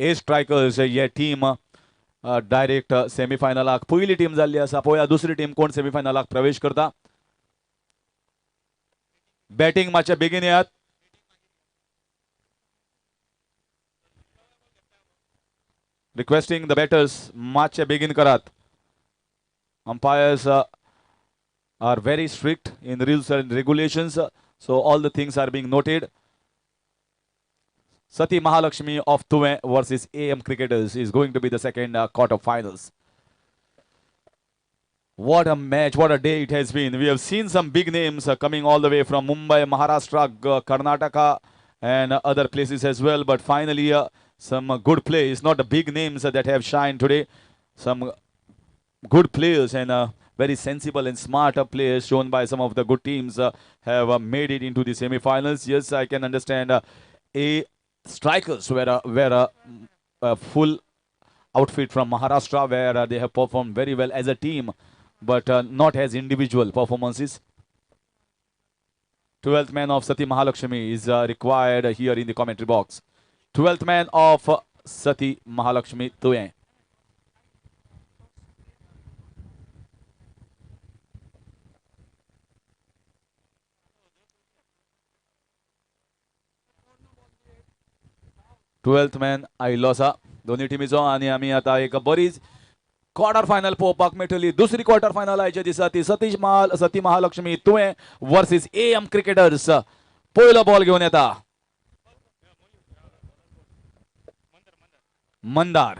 ए strikers हे team direct सेमीफायनलाक पयली team जाल्ली आसा. पळोवया दुसरी टीम कोण सेमीफायनलाक प्रवेश करता. बॅटिंग मातशें बेगीन येयात. रिक्वेस्टिंग द बॅटर्स मातशें बेगीन करात. Umpires are very strict in rules and regulations, so all the things are being noted. Sati Mahalakshmi of Tuve versus AM Cricketers is going to be the second quarter-finals. What a match, what a day it has been. We have seen some big names coming all the way from Mumbai, Maharashtra, Karnataka, and other places as well. But finally, some good plays, not the big names that have shined today. Some good players and very sensible and smart players shown by some of the good teams have made it into the semi-finals. Yes, I can understand a strikers were a full outfit from Maharashtra where they have performed very well as a team, but not as individual performances. 12th man of Sati Mahalakshmi is required here in the commentary box. 12th man of Sati Mahalakshmi Tuyen. Twelfth man आयिल्लो आसा दोन्ही टिमीचो आनी आमी आतां एक बरीच quarter final पळोवपाक मेळटली. दुसरी क्वार्टर फायनल आयच्या दिसा ती सती महालक्ष्मी तुवें वर्सीस AM क्रिकेटर्स. पयलो बॉल घेवन येता मंदार.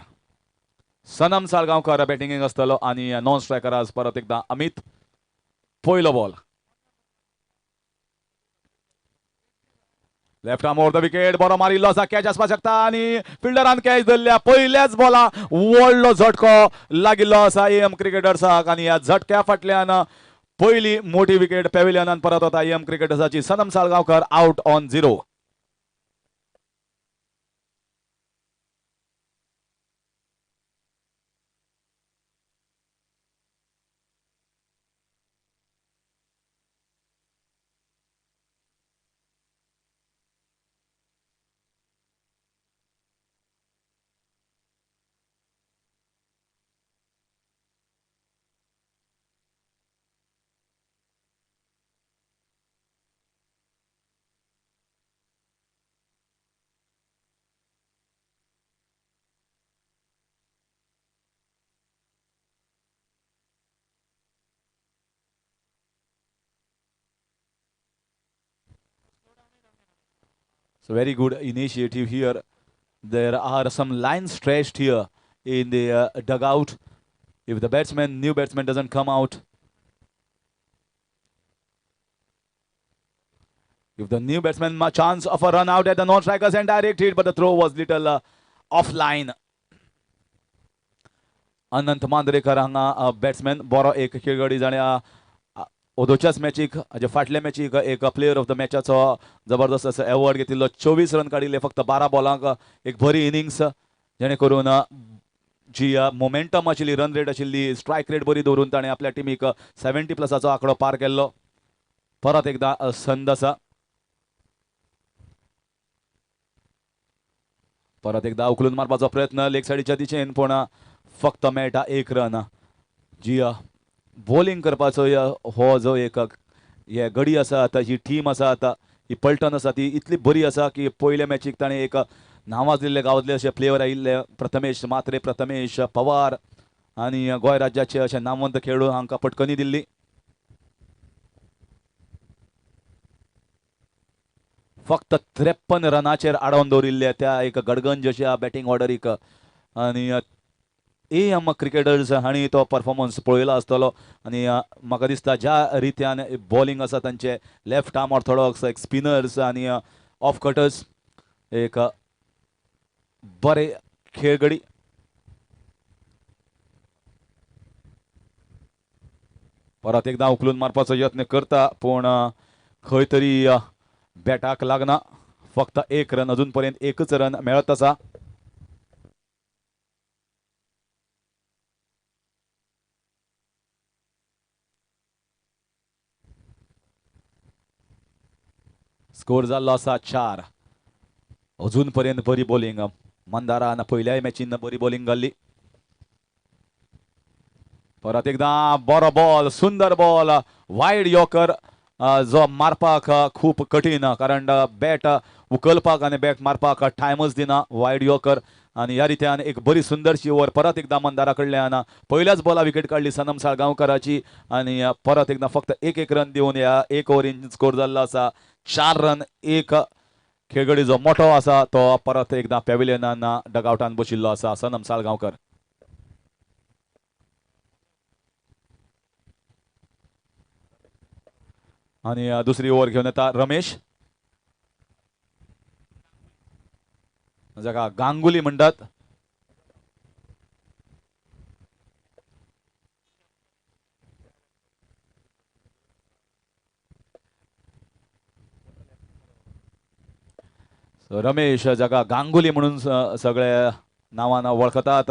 सनम साळगांवकर बॅटिंगेक आसतलो आनी नॉन स्ट्रायकर आज परत एकदा अमित. पयलो ball left arm over the wicket. बरो मारिल्लो आसा. कॅच आसपाक शकता आनी फिल्डरान कॅच धरल्या. पयल्याच बॉला व्हडलो झटको लागिल्लो आसा AM क्रिकेटर्साक आनी ह्या झटक्या फाटल्यान पहिली मोठी विकेट पॅव्हिलियनान परत वता AM क्रिकेटर्साची. Sanam Salgaonkar out on 0. So very good initiative here. There are some lines stretched here in the dugout. If the new batsman doesn't come out, if the new batsman chance of a run out at the non-strikers and direct hit, but the throw was little offline. अनंत मांद्रेकर हांगा batsman बरो एक खेळगडी जाणे ओदोच्याच मॅचीक हाजे फाटल्या मॅचीक एक player of the मॅचाचो जबरदस्त असो award घेतिल्लो. 24 रन काडिल्ले फक्त 12 बॉलांक. एक बरी इनिंग्स जेणे करून जी मोमेंटम आशिल्ली, रन रेट आशिल्ली, स्ट्रायक रेट बरी दवरून ताणें आपल्या टिमीक 70+ आंकडो पार केल्लो. परत एकदा संद आसा. परत एकदा उखलून मारपाचो प्रयत्न लेग सायडीच्या दिशेन पूण फक्त मेळटा 1 रन. जी बॉलिंग करपाचो हो जो एक हे गडी आसा आतां, ही टीम आसा आतां, ही पलटन आसा ती इतली बरी आसा की पयल्या मॅचीक ताणें एक नावाजलेले गांवांतले अशे प्लेयर आयिल्ले. प्रथमेश मात्रे, प्रथमेश पवार आनी गोंय राज्याचे अशे नामवंत खेळडू हांकां पटकनी दिल्ली. फक्त 53 रनाचेर आडोवन दवरिल्ले त्या एक गडगंज अशा बॅटिंग ऑर्डरीक. आनी AM क्रिकेटर्स हांणी तो परफॉर्मन्स पळयलो आसतलो आनी म्हाका दिसता ज्या रित्यान बॉलिंग आसा तांचे लेफ्ट आर्म ऑर्थोडॉक्स, एक स्पिनर्स आनी ऑफ कटर्स, एक बरे खेळगडी. परत एकदा उखलून मारपाचो यत्न करता पूण खंय तरी बॅटाक लागना. फक्त 1 रन अजून पर्यंत एकच रन मेळत आसा. स्कोर जाल्लो आसा 4. अजून पर्यंत बरी बॉलिंग. मंदारान पहिल्याय मॅचीन बरी बॉलिंग घाल्ली. परत एकदा बरो बॉल, सुंदर बॉल, वायड यॉर्कर जो मारपाक खूप कठीण, कारण बॅट उखलपाक आणि बॅट मारपाक टायमच दिना वायड यॉर्कर. आणि ह्या रित्यान एक बरी सुंदरशी ओव्हर परत एकदा मंदारा कडल्यान पहिल्याच बॉला विकेट काढली सनम साळगांवकराची. आणि परत एकदा फक्त एक रन दिवन ह्या एक ओव्हरीन स्कोर जाल्लो आसा 4 रन. एक खेळगडी जो मोठो आसा तो परत एकदा पॅव्हिलियनान डगआउटान बशिल्लो आसा सनम साळगांवकर. आणि दुसरी ओव्हर घेऊन येता रमेश, जाका गांगुली म्हणटात. रमेश जाका गांगुली म्हणून सगळे नावान वळखतात,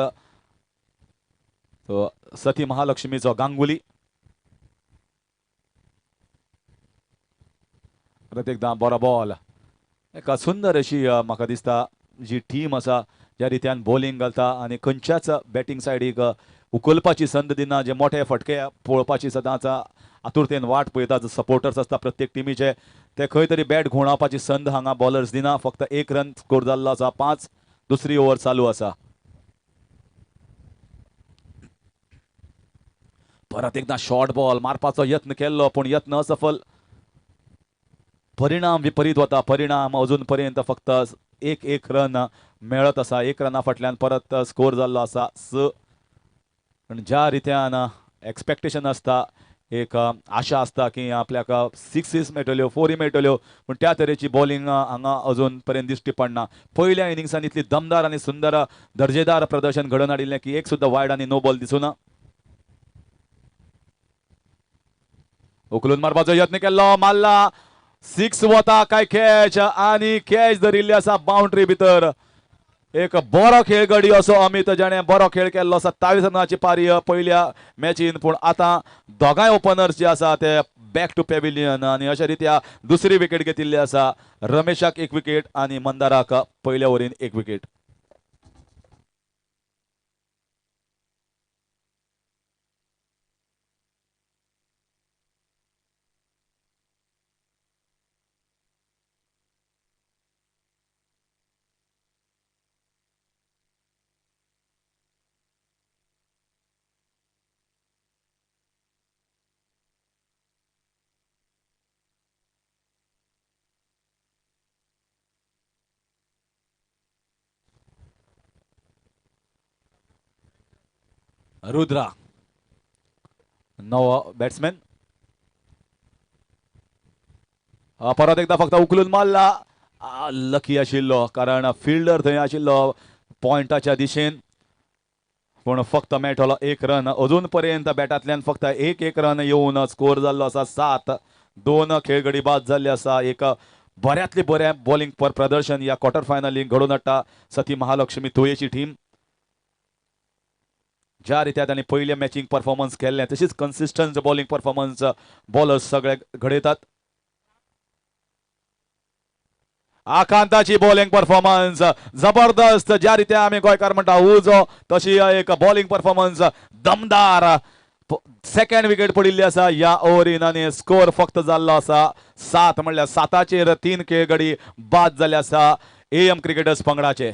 तो सती महालक्ष्मीचो गांगुली. परत एकदा बरो बॉल, एक सुंदर अशी म्हाका दिसता जी टीम आसा ज्या रित्यान बॉलिंग घालता आणि खंयच्याच बॅटिंग सायडीक उखलपाची संद दिना. जे मोठे फटके पळोवपाची सदांच आतुरतेन वाट पळयता. जो सपोर्टर्स आसता प्रत्येक टिमीचे ते खंय तरी बॅट घुंवडावपाची संद हांगा बॉलर्स दिना. फक्त 1 रन स्कोर जाल्लो आसा. 5 दुसरी ओव्हर चालू आसा. परत एकदा शॉर्ट बॉल मारपाचो यत्न केल्लो पण यत्न असफल. परिणाम विपरीत वता. परिणाम अजून पर्यंत फक्त एक रन मेळत आसा. 1 रना फाटल्यान परत स्कोर जाल्लो आसा 6. पण ज्या रित्यान एक्सपेक्टेशन आसता, एक आशा आसता की आपल्याक 6 मेळटल्यो 4 मेळटल्यो, पण त्या तरेची बॉलिंग हांगा अजून पर्यंत दिश्टी पडना. पयल्या इनिंग्सान इतली दमदार आणि सुंदर दर्जेदार प्रदर्शन घडोवन हाडिल्लें की एक सुद्धा वायड आणि नो बॉल दिसूना. उखलून मारपाचो यत्न केल्लो, मारला. 6 वता काय कॅच, आणि कॅच धरिल्ली आसा बाउंड्री भितर. एक बरो खेळगडी असो अमित, जाणे बरो खेळ केल्लो. 27 रनाची पारी पहिल्या मॅचीन, पण आता दोगांय ओपनर्स जे आसा ते बॅक टू पॅव्हिलियन. आणि अशा रित्या दुसरी विकेट घेतिल्ली आसा. रमेशाक 1 विकेट आणि मंदाराक पहिल्या ओव्हरीन 1 विकेट. रुद्रा नवो बॅट्समॅन. परत एकदा फक्त उखलून मारला. लकी आशिल्लो कारण फिल्डर थंय आशिल्लो पॉइंटाच्या दिशेन, पण फक्त मेळटलो 1 रन. अजून पर्यंत बॅटांतल्यान फक्त एक रन येवन स्कोर जाल्लो आसा 7. 2 खेळगडी बाद जाल्ले आसा. एक बऱ्यांतली बरें बॉलिंग प्रदर्शन या क्वार्टर फायनलीक घडोवन हाडटा सती महालक्ष्मी तुयेची टीम. ज्या रित्या त्यांनी पयले मॅचिंग परफॉर्मन्स केल्ले तशीच कन्सिस्टंट बॉलिंग परफॉर्मन्स बॉलर्स सगळे घडयतात. आकांताची बॉलिंग परफॉर्मन्स जबरदस्त. ज्या रित्या आम्ही गोंयकार म्हणटा उजो, तशी एक बॉलिंग परफॉर्मन्स दमदार. सेकंड विकेट पडिल्ली आसा या ओव्हरीन आणि स्कोर फक्त जाल्लो आसा 7. म्हणल्यार 7चेर 3 खेळगडी बाद जाल्ले आसा AM क्रिकेटर्स पंगडाचे.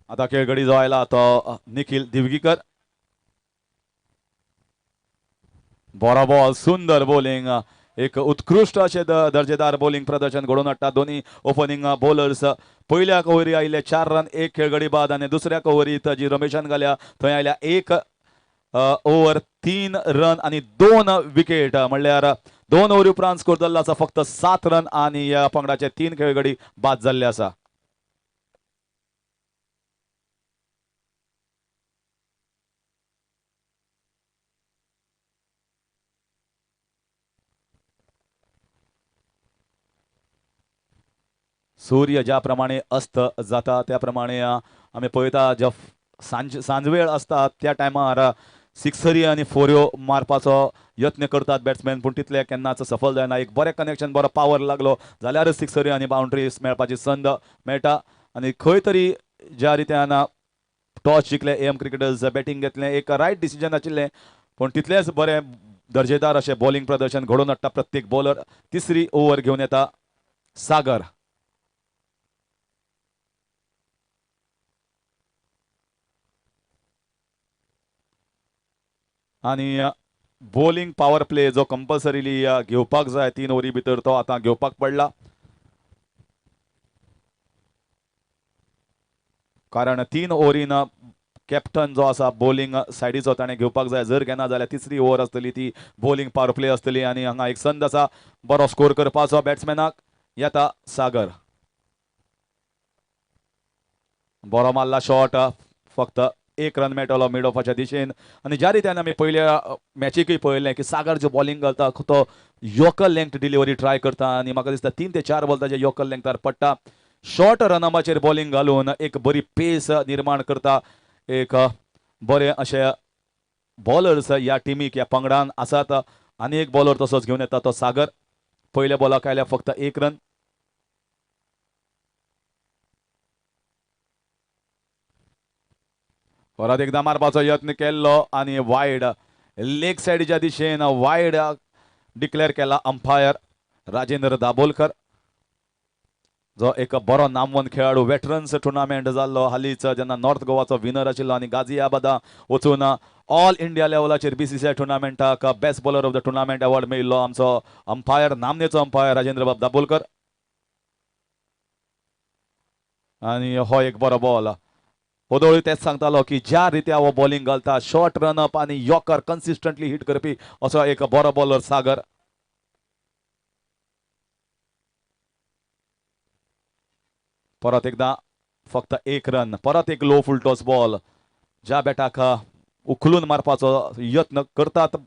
आता खेळगडी जो आयला तो निखिल दिवगीकर. बरो बॉल, सुंदर बॉलिंग. एक उत्कृष्ट असे दर्जेदार बॉलिंग प्रदर्शन घडोवन हाडटा दोन्ही ओपनिंग बॉलर्स. पयल्या ओव्हरी आयिल्ले 4 रन 1 खेळगडी बाद आणि दुसऱ्या ओव्हरीत जी रमेशान घाल्या थंय आयल्या 1 ओव्हर 3 रन आणि 2 विकेट. म्हणल्यार 2 ओव्हरी उपरांत स्कोर जाल्लो आसा फक्त 7 रन आणि ह्या पंगडाचे 3 खेळगडी बाद जाल्ले आसा. सूर्य ज्या प्रमाणे अस्त जाता त्या प्रमाणे आम्ही पळयता जे सांजवेळ असता त्या टायमार सिक्सरी आणि फोर्यो मारपाचो यत्न करतात बॅट्समॅन पूण तितले केन्नाच सफल जायना. एक बरें कनेक्शन बरो पावर लागलो जाल्यारच सिक्सरी आणि बाउंड्रीज मेळपाची संद मेळटा. आणि खंय तरी ज्या रित्यान टॉस जिखले एम क्रिकेटर्स बॅटिंग घेतलें एक रायट डिसिजन आशिल्लें पूण तितलेंच बरें दर्जेदार अशें बॉलिंग प्रदर्शन घडोवन हाडटा प्रत्येक बॉलर. तिसरी ओव्हर घेवन येता सागर. आणि बॉलिंग पॉवर प्ले जो कंपल्सरीली घेवपाक जाय 3 ओव्हरी भितर तो आतां घेवपाक पडला. कारण 3 ओव्हरीन कॅप्टन जो आसा बॉलिंग सायडीचो ताणें घेवपाक जाय. जर घेना जाल्यार तिसरी ओव्हर आसतली ती बॉलिंग पॉवर प्ले आसतली आणि हांगा एक संद आसा बरो स्कोर करपाचो बॅट्समॅनाक. येता सागर. बरो मारला शॉट फक्त 1 रन मेळटलो मिड ऑफाच्या दिशेन. आणि ज्या रित्यान आमी पयल्या मॅचीकूय पळयलें की सागर जो बॉलिंग घालता तो योकल लेंथ डिलिव्हरी ट्राय करता आणि म्हाका दिसता 3 ते 4 बॉल ताजे योकल लेंथार पडटा. शॉर्ट रनामाचेर बॉलिंग घालून एक बरी पेस निर्माण करता. एक बरे अशे बॉलर्स ह्या टिमीक ह्या पंगडान आसात. आनी एक बॉलर तसोच घेवन येता तो सागर. पयल्या बॉलाक आयल्या फक्त 1 रन. परत एकदा मारपाचो यत्न केल्लो आणि वायड लेग सायडीच्या दिशेन वायड डिक्लेअर केला अंपायर राजेंद्र दाबोलकर जो एक बरो नामवंत खेळाडू. वेटरन्स टुर्नामेंट जाल्लो हालींच जेन्ना नॉर्थ गोवाचो विनर आशिल्लो आणि गाझियाबादा वचून ऑल इंडिया लेवलाचेर बीसीसीआय टुर्नामेंटाक best bowler of the tournament award मेळिल्लो आमचो अंपायर नामनेचो अंपायर राजेंद्र बाब दाबोलकर. आणि हो एक बरो बॉल. होदोळी तेच सांगतालो की ज्या रित्या हो बॉलिंग घालता शॉर्ट रन अप आणि यॉकर कन्सिस्टंटली हिट करपी असो एक बरो बॉलर सागर. परत एकदा फक्त 1 रन. परत एक लो फुल टॉस बॉल. ज्या बॅटाक उखलून मारपाचो यत्न करतात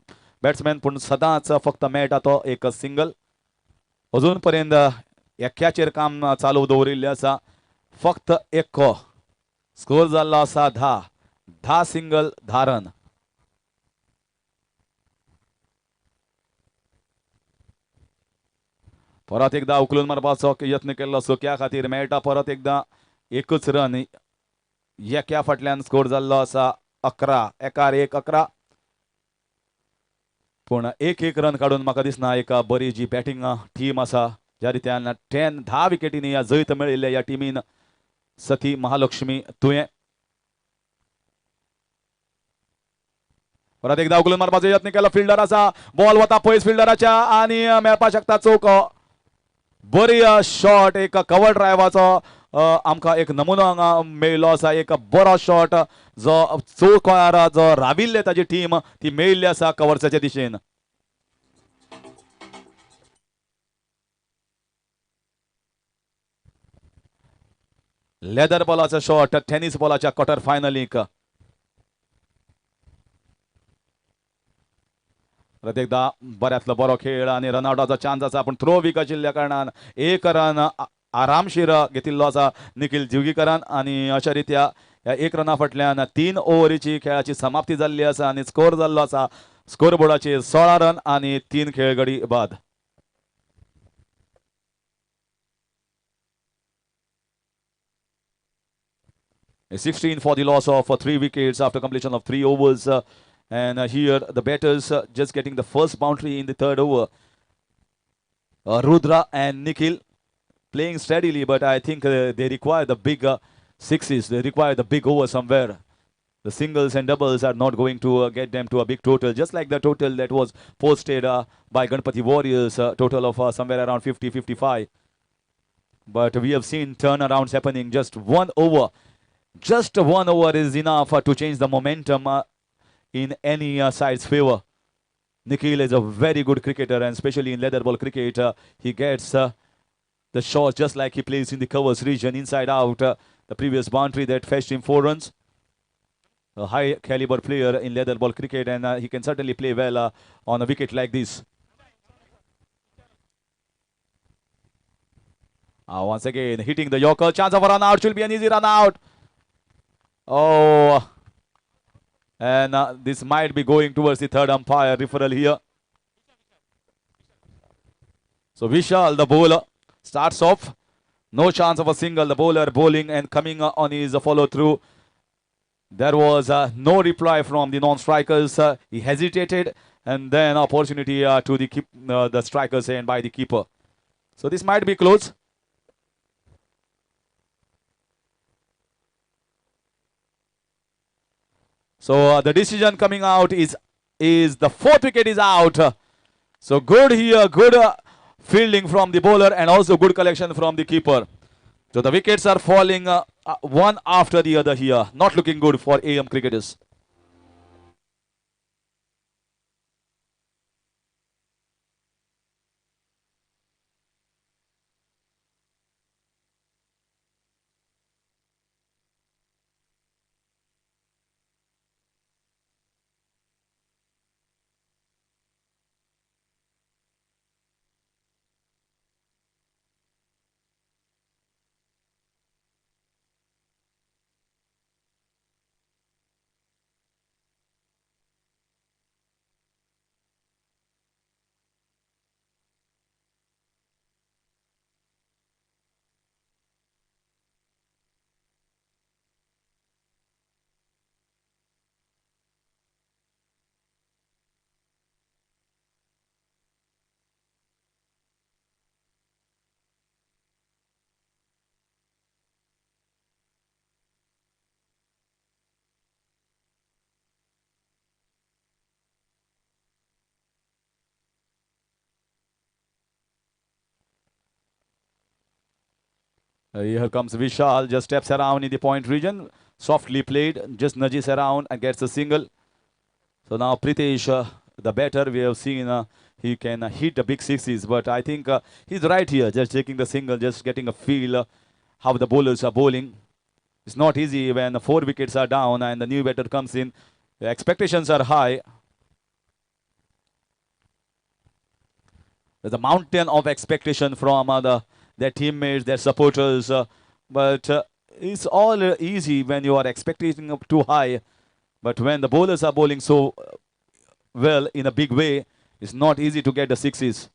बॅट्समॅन पूण सदांच फक्त मेळटा तो एक सिंगल. अजून पर्यंत एक्क्याचेर काम चालू दवरिल्लें आसा. फक्त एक्को स्कोर जाल्लो आसा 10 सिंगल 10 रन. परत एकदा उखलून मारपाचो यत्न केल्लो सोक्या खातीर मेळटा परत एकदा एकच रन. एक्या फाटल्यान स्कोर जाल्लो आसा 11 एकार 1 11. पूण एक रन काडून म्हाका दिसना एक बरी जी बॅटिंग टीम आसा ज्या रित्यान 10 विकेटींनी जैत मेळिल्ले ह्या टिमीन सती महालक्ष्मी तुयें. परत एकदा उखलून मारपाचो यत्न केलो फिल्डर आसा बॉल वता पयस फिल्डराच्या आणि मेळपाक शकता चौको. बरी शॉट एक कवर ड्रायवाचो आमकां एक नमुनो हांगा मेळिल्लो आसा. एक बरो शॉट जो चौकोयार जो राविल्ले ताजी टीम ती मेळिल्ली आसा कवर्साच्या दिशेन. लेदर बॉलाचो शॉट टेनिस बॉलाच्या क्वार्टर फायनलीक. परत एकदा बऱ्यातलो बरो खेळ आणि रनआउटाचो चान्स आसा पूण थ्रो वीक आशिल्ल्या कारणान 1 रन आरामशीर घेतिल्लो आसा निखिल जिवगीकरान. आणि अशा रित्या ह्या 1 रना फाटल्यान 3 ओव्हरीची खेळाची समाप्ती जाल्ली आसा आणि स्कोर जाल्लो आसा स्कोर बोर्डाचेर 16 रन आणि 3 खेळगडी बाद. A 16 for the loss of 3 wickets after completion of 3 overs. And here the batters just getting the first boundary in the 3rd over. Rudra and Nikhil playing steadily, but I think they require the big sixes. They require the big over somewhere. The singles and doubles are not going to get them to a big total, just like the total that was posted by Ganpati Warriors, total of somewhere around 50, 55. But we have seen turnarounds happening. Just 1 over. Just 1 over is enough to change the momentum in any side's favor. Nikhil is a very good cricketer, and especially in leather ball cricket, he gets the shots just like he plays in the covers region, inside out. The previous boundary that fetched him 4 runs. A high caliber player in leather ball cricket, and he can certainly play well on a wicket like this. Once again, hitting the Yorker. Chance of a run out. Should be an easy run out. Oh. And this might be going towards the third umpire referral here. So Vishal, the bowler, starts off. No chance of a single. The bowler bowling and coming on his follow through. There was no reply from the non-strikers. He hesitated, and then opportunity to the strikers and by the keeper. So this might be close. So the decision coming out is the 4th wicket is out. So good here, good fielding from the bowler and also good collection from the keeper. So the wickets are falling one after the other here. Not looking good for AM cricketers. Here comes Vishal, just steps around in the point region. Softly played, just nudges around and gets a single. So now Pritesh, the batter, we have seen he can hit the big sixes, but I think he's right here, just taking the single, just getting a feel how the bowlers are bowling. It's not easy when 4 wickets are down and the new batter comes in. The expectations are high. There's a mountain of expectation from their teammates, their supporters, but it's all easy when you are expecting up too high. But when the bowlers are bowling so well in a big way, it's not easy to get the sixes.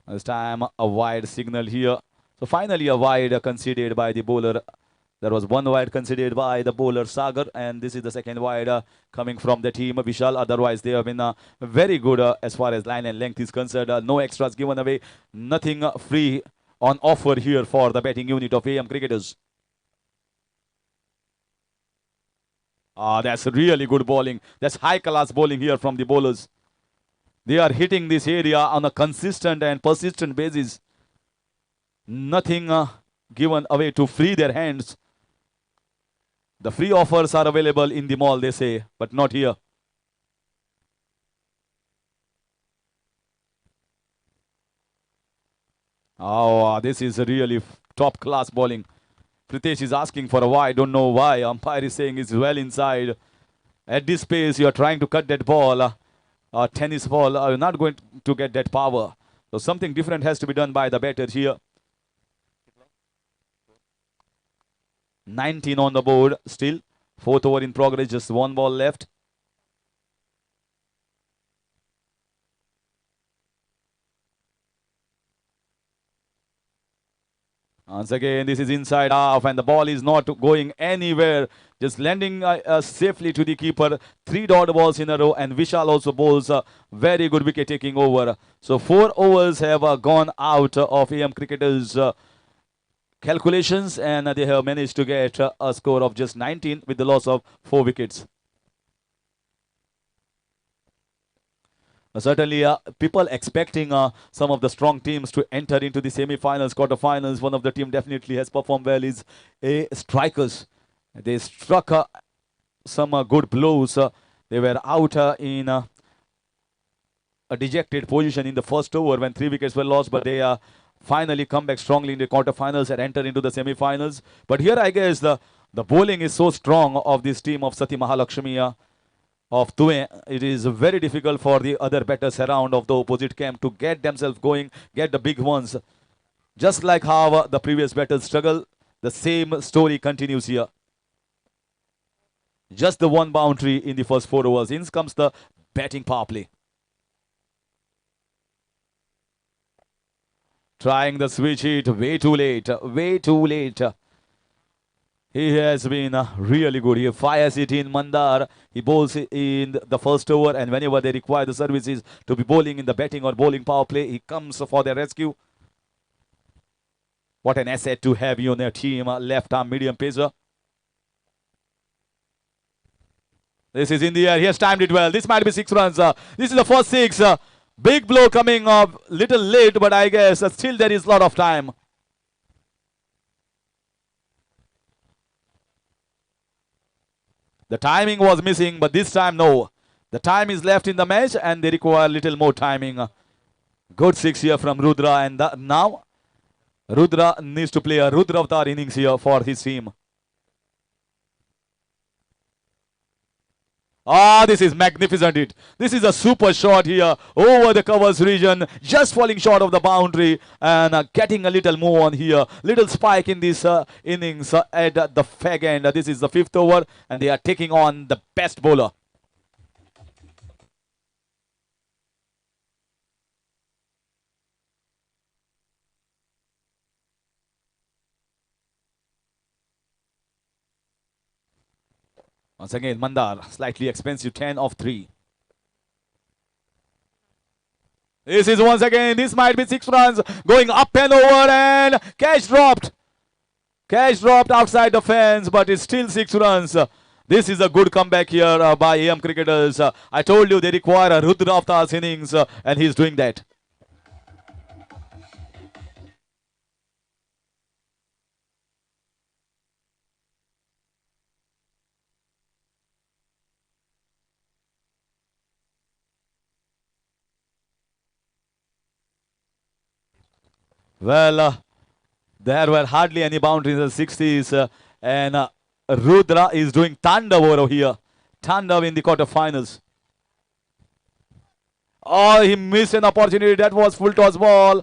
This time a wide signal here. So finally a wide conceded by the bowler. There was 1 wide conceded by the bowler Sagar, and this is the second wide coming from the team Vishal. Otherwise, they have been very good as far as line and length is concerned. No extras given away, nothing free on offer here for the batting unit of AM cricketers. That's really good bowling. That's high class bowling here from the bowlers. They are hitting this area on a consistent and persistent basis. Nothing given away to free their hands. The free offers are available in the mall, they say, but not here. This is really top class bowling. Pritesh is asking for a wide. Don't know why. Umpire is saying it's well inside. At this pace, you are trying to cut that ball. Tennis ball, you're not going to get that power. So something different has to be done by the batter here. 19 on the board still. 4th over in progress, just 1 ball left. Once again, this is inside half, and the ball is not going anywhere. Just landing safely to the keeper. 3 dot balls in a row, and Vishal also bowls very good wicket taking over. So 4 overs have gone out of AM cricketers' calculations, and they have managed to get a score of just 19 with the loss of 4 wickets. Certainly, people expecting some of the strong teams to enter into the semi-finals, quarter-finals. One of the team definitely has performed well is a Strikers. They struck some good blows. They were out in a dejected position in the first over when 3 wickets were lost, but they finally come back strongly in the quarter-finals and enter into the semi-finals. But here, I guess the bowling is so strong of this team of Sati Mahalakshmi. Of Tuve, it is very difficult for the other batters around of the opposite camp to get themselves going, get the big ones. Just like how the previous batters struggle, the same story continues here. Just the 1 boundary in the first 4 overs. In comes the batting power play. Trying the switch hit, way too late, way too late. He has been really good. He fires it in Mandar. He bowls in the first over, and whenever they require the services to be bowling in the batting or bowling power play, he comes for their rescue. What an asset to have you on their team. Left arm medium pacer. This is in the air. He has timed it well. This might be 6 runs. This is the first 6. Big blow coming up. Little late, but I guess still there is a lot of time. The timing was missing, but this time no. The time is left in the match, and they require a little more timing. Good 6 here from Rudra, and now Rudra needs to play a Rudra Avatar innings here for his team. This is magnificent hit. This is a super shot here over the covers region, just falling short of the boundary and getting a little move on here. Little spike in this innings at the fag end. This is the 5th over, and they are taking on the best bowler. Once again, Mandar, slightly expensive, 10 of 3. This is once again, this might be 6 runs, going up and over, and catch dropped. Catch dropped outside the fence, but it's still 6 runs. This is a good comeback here by AM cricketers. I told you they require a Rudra Avatar's innings, and he's doing that. Well, there were hardly any boundaries in the 60s, and Rudra is doing Tandav over here. Tandav in the quarterfinals. Oh, he missed an opportunity. That was full toss ball.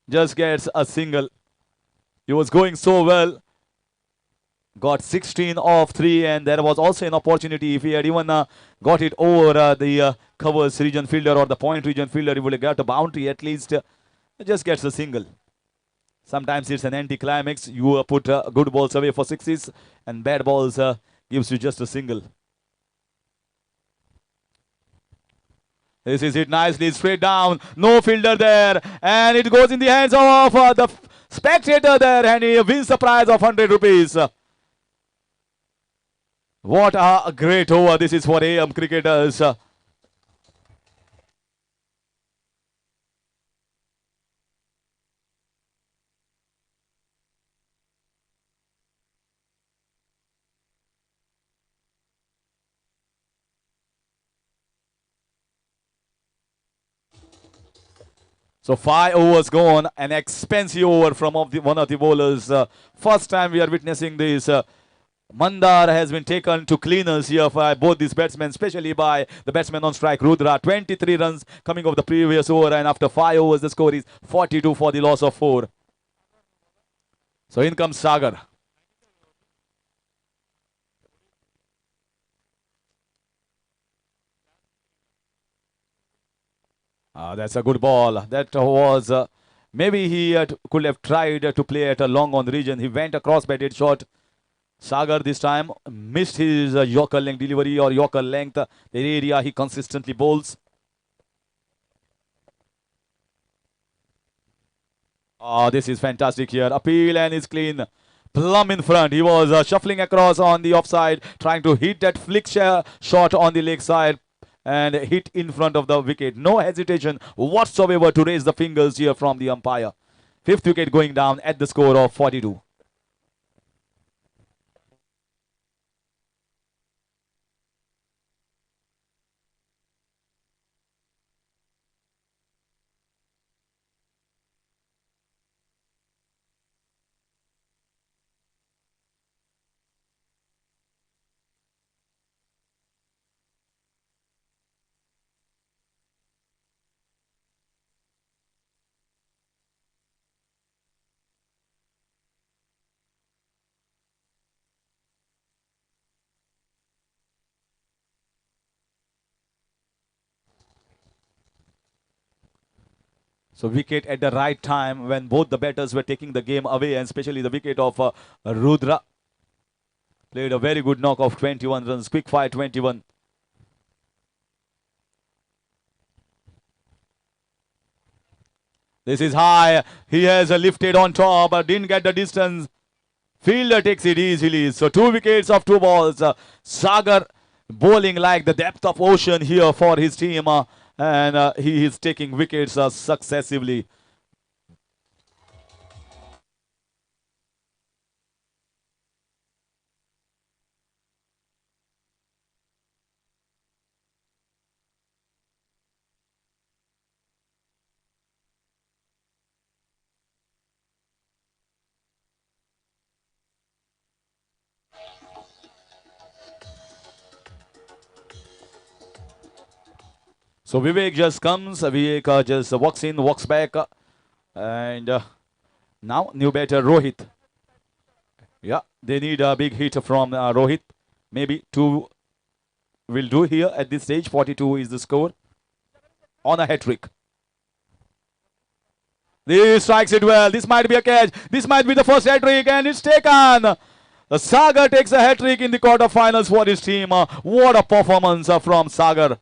Just gets a single. He was going so well. Got 16 of 3, and there was also an opportunity. If he had even got it over the covers region fielder or the point region fielder, he would have got a boundary at least. Just gets a single. Sometimes it's an anti-climax. You put good balls away for 6s, and bad balls gives you just a single. This is it nicely, straight down. No fielder there, and it goes in the hands of the spectator there, and he wins the prize of 100 rupees. What a great over this is for AM cricketers. So 5 overs gone, an expensive over from one of the bowlers. First time we are witnessing this. Mandar has been taken to cleaners here by both these batsmen, especially by the batsman on strike, Rudra. 23 runs coming off the previous over, and after 5 overs, the score is 42 for the loss of 4. So in comes Sagar. That's a good ball. That was Maybe he could have tried to play at a long on the region. He went across by dead shot. Sagar this time missed his Yorker length delivery or Yorker length. The area he consistently bowls. Oh, this is fantastic here. Appeal and it's clean. Plum in front. He was shuffling across on the offside, trying to hit that flick shot on the leg side and hit in front of the wicket. No hesitation whatsoever to raise the fingers here from the umpire. Fifth wicket going down at the score of 42. So wicket at the right time when both the batters were taking the game away, and especially the wicket of Rudra. Played a very good knock of 21 runs, quick fire 21. This is high. He has lifted on top, but didn't get the distance. Fielder takes it easily. So 2 wickets of 2 balls. Sagar bowling like the depth of ocean here for his team. And he is taking wickets successively. So Vivek just comes. Vivek just walks in, walks back. And now new batter Rohit. Yeah, they need a big hit from Rohit. Maybe 2 will do here at this stage. 42 is the score on a hat-trick. This strikes it well. This might be a catch. This might be the first hat-trick and it's taken. Sagar takes a hat-trick in the quarterfinals for his team. What a performance from Sagar.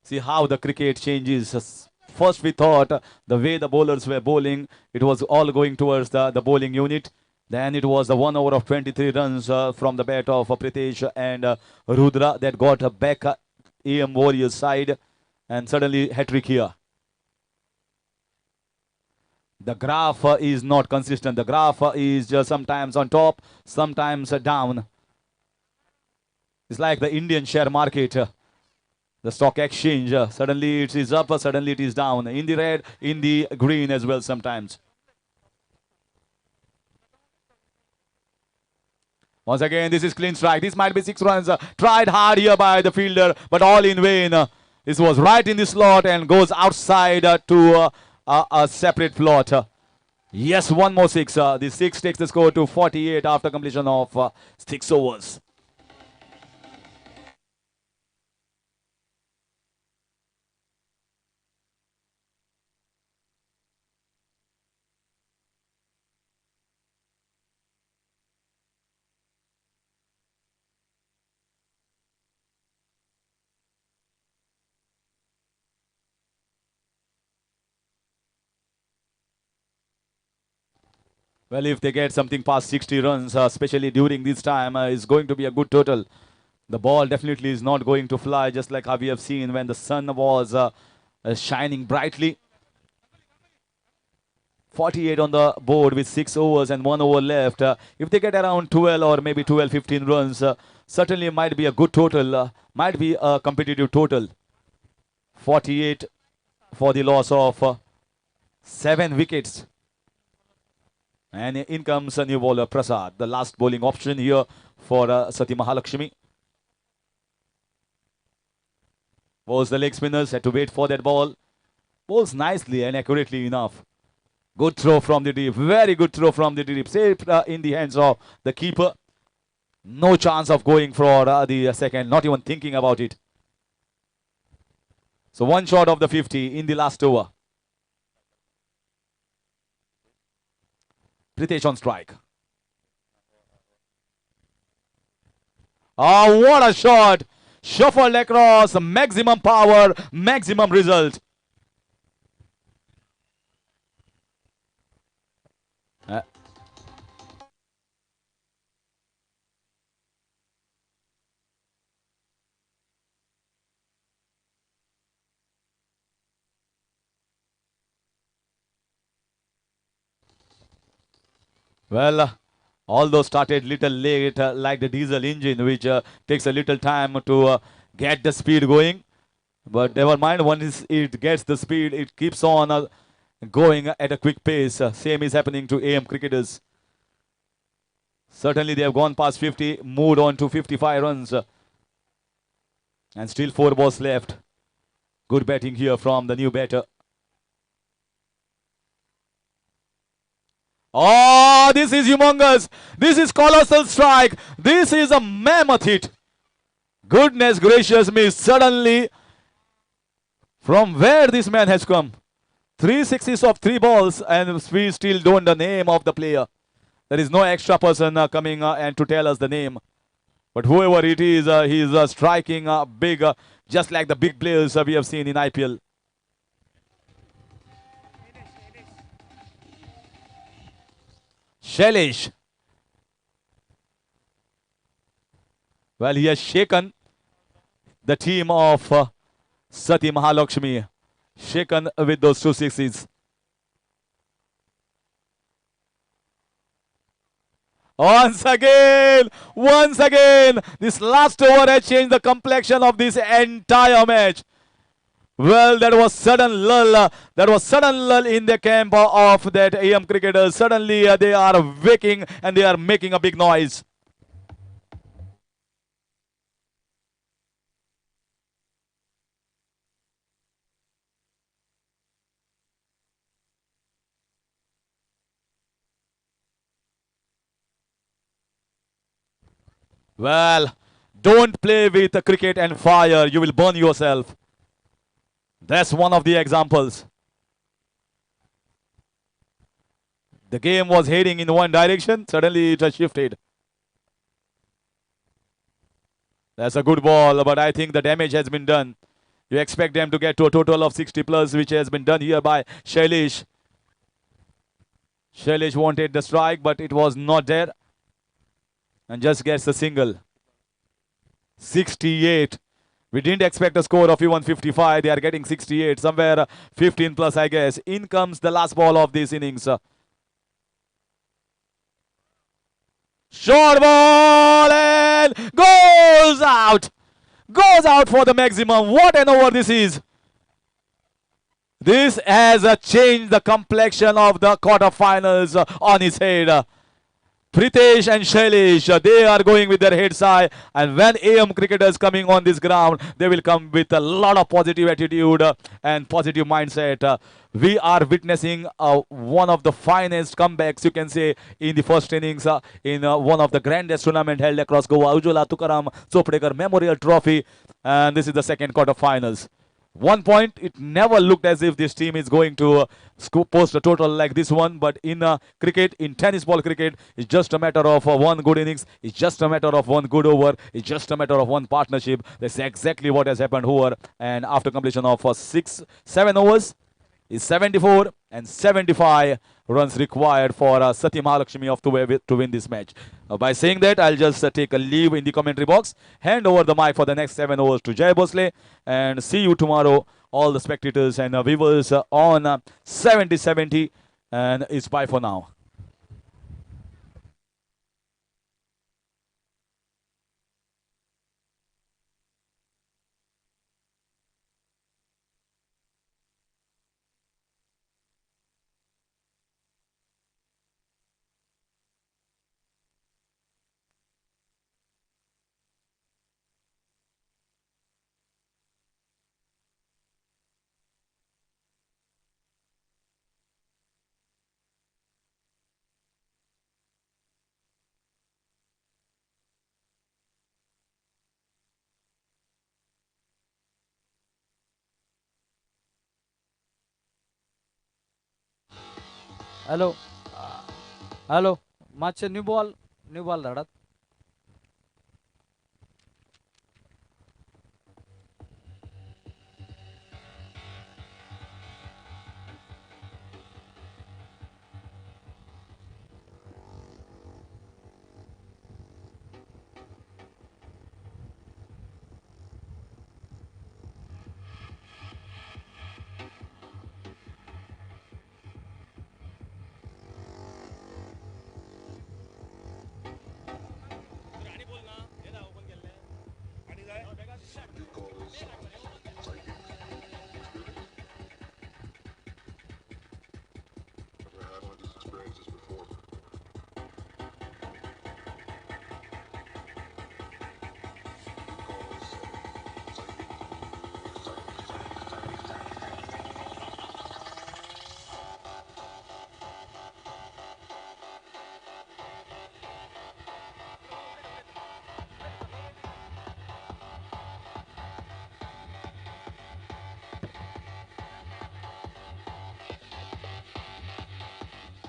See how the cricket changes. First we thought the way the bowlers were bowling, it was all going towards the bowling unit. Then it was a 1 over of 23 runs from the bat of Pritesh and Rudra that got back AM Warriors side, and suddenly hat-trick here. The graph is not consistent. The graph is just sometimes on top, sometimes down. It's like the Indian share market. The stock exchange, suddenly it is up, suddenly it is down. In the red, in the green as well sometimes. Once again, this is clean strike. This might be 6 runs. Tried hard here by the fielder, but all in vain. This was right in the slot and goes outside to a separate plot. Yes, one more 6. The 6 takes the score to 48 after completion of 6 overs. Well, if they get something past 60 runs, especially during this time, is going to be a good total. The ball definitely is not going to fly, just like how we have seen when the sun was shining brightly. 48 on the board with 6 overs and 1 over left. If they get around 12 or maybe 12, 15 runs, certainly might be a good total, might be a competitive total. 48 for the loss of 7 wickets. And in comes a new bowler, Prasad, the last bowling option here for Sati Mahalakshmi. Bowls the leg spinners, had to wait for that ball. Bowls nicely and accurately enough. Good throw from the deep, very good throw from the deep. Safe in the hands of the keeper. No chance of going for the second, not even thinking about it. So one shot of the 50 in the last over. Pritesh on strike. Oh, what a shot! Shuffled across, maximum power, maximum result. Well, although started little late, like the diesel engine, which takes a little time to get the speed going. But never mind, once it gets the speed, it keeps on going at a quick pace. Same is happening to AM cricketers. Certainly they have gone past 50, moved on to 55 runs. And still 4 balls left. Good batting here from the new batter. Oh, this is humongous. This is colossal strike. This is a mammoth hit. Goodness gracious me. Suddenly, from where this man has come. 3 sixes of 3 balls and we still don't know the name of the player. There is no extra person coming and to tell us the name. But whoever it is, he is striking big, just like the big players we have seen in IPL. Shailesh. Well, he has shaken the team of Sati Mahalakshmi. Shaken with those 2 sixes. Once again, this last over has changed the complexion of this entire match. Well, that was sudden lull. That was sudden lull in the camp of that AM cricketers. Suddenly they are waking and they are making a big noise. Well, don't play with cricket and fire. You will burn yourself. That's one of the examples. The game was heading in one direction. Suddenly it has shifted. That's a good ball, but I think the damage has been done. You expect them to get to a total of 60 plus, which has been done here by Shailesh. Shailesh wanted the strike, but it was not there. And just gets the single. 68. We didn't expect a score of even 55. They are getting 68. Somewhere 15 plus, I guess. In comes the last ball of this innings. Short ball and goes out. Goes out for the maximum. What an over this is. This has changed the complexion of the quarterfinals on his head. Pritesh and Shailesh, they are going with their heads high, and when AM cricketers coming on this ground, they will come with a lot of positive attitude and positive mindset. We are witnessing one of the finest comebacks, you can say, in the first innings in one of the grandest tournament held across Goa, Ujjwala Tukaram Chopdekar Memorial Trophy, and this is the second quarterfinals. 1 point, it never looked as if this team is going to post a total like this one, but in cricket, in tennis ball cricket, it's just a matter of one good innings, it's just a matter of one good over, it's just a matter of one partnership. That's exactly what has happened here, and after completion of 7 overs, is 74 and 75 runs required for Sati Mahalakshmi of to win this match. By saying that, I'll just take a leave in the commentary box, hand over the mic for the next 7 overs to Jay Bhosle, and see you tomorrow, all the spectators and viewers on 70-70 and it's bye for now. Hello hello मातशें new ball धाडात.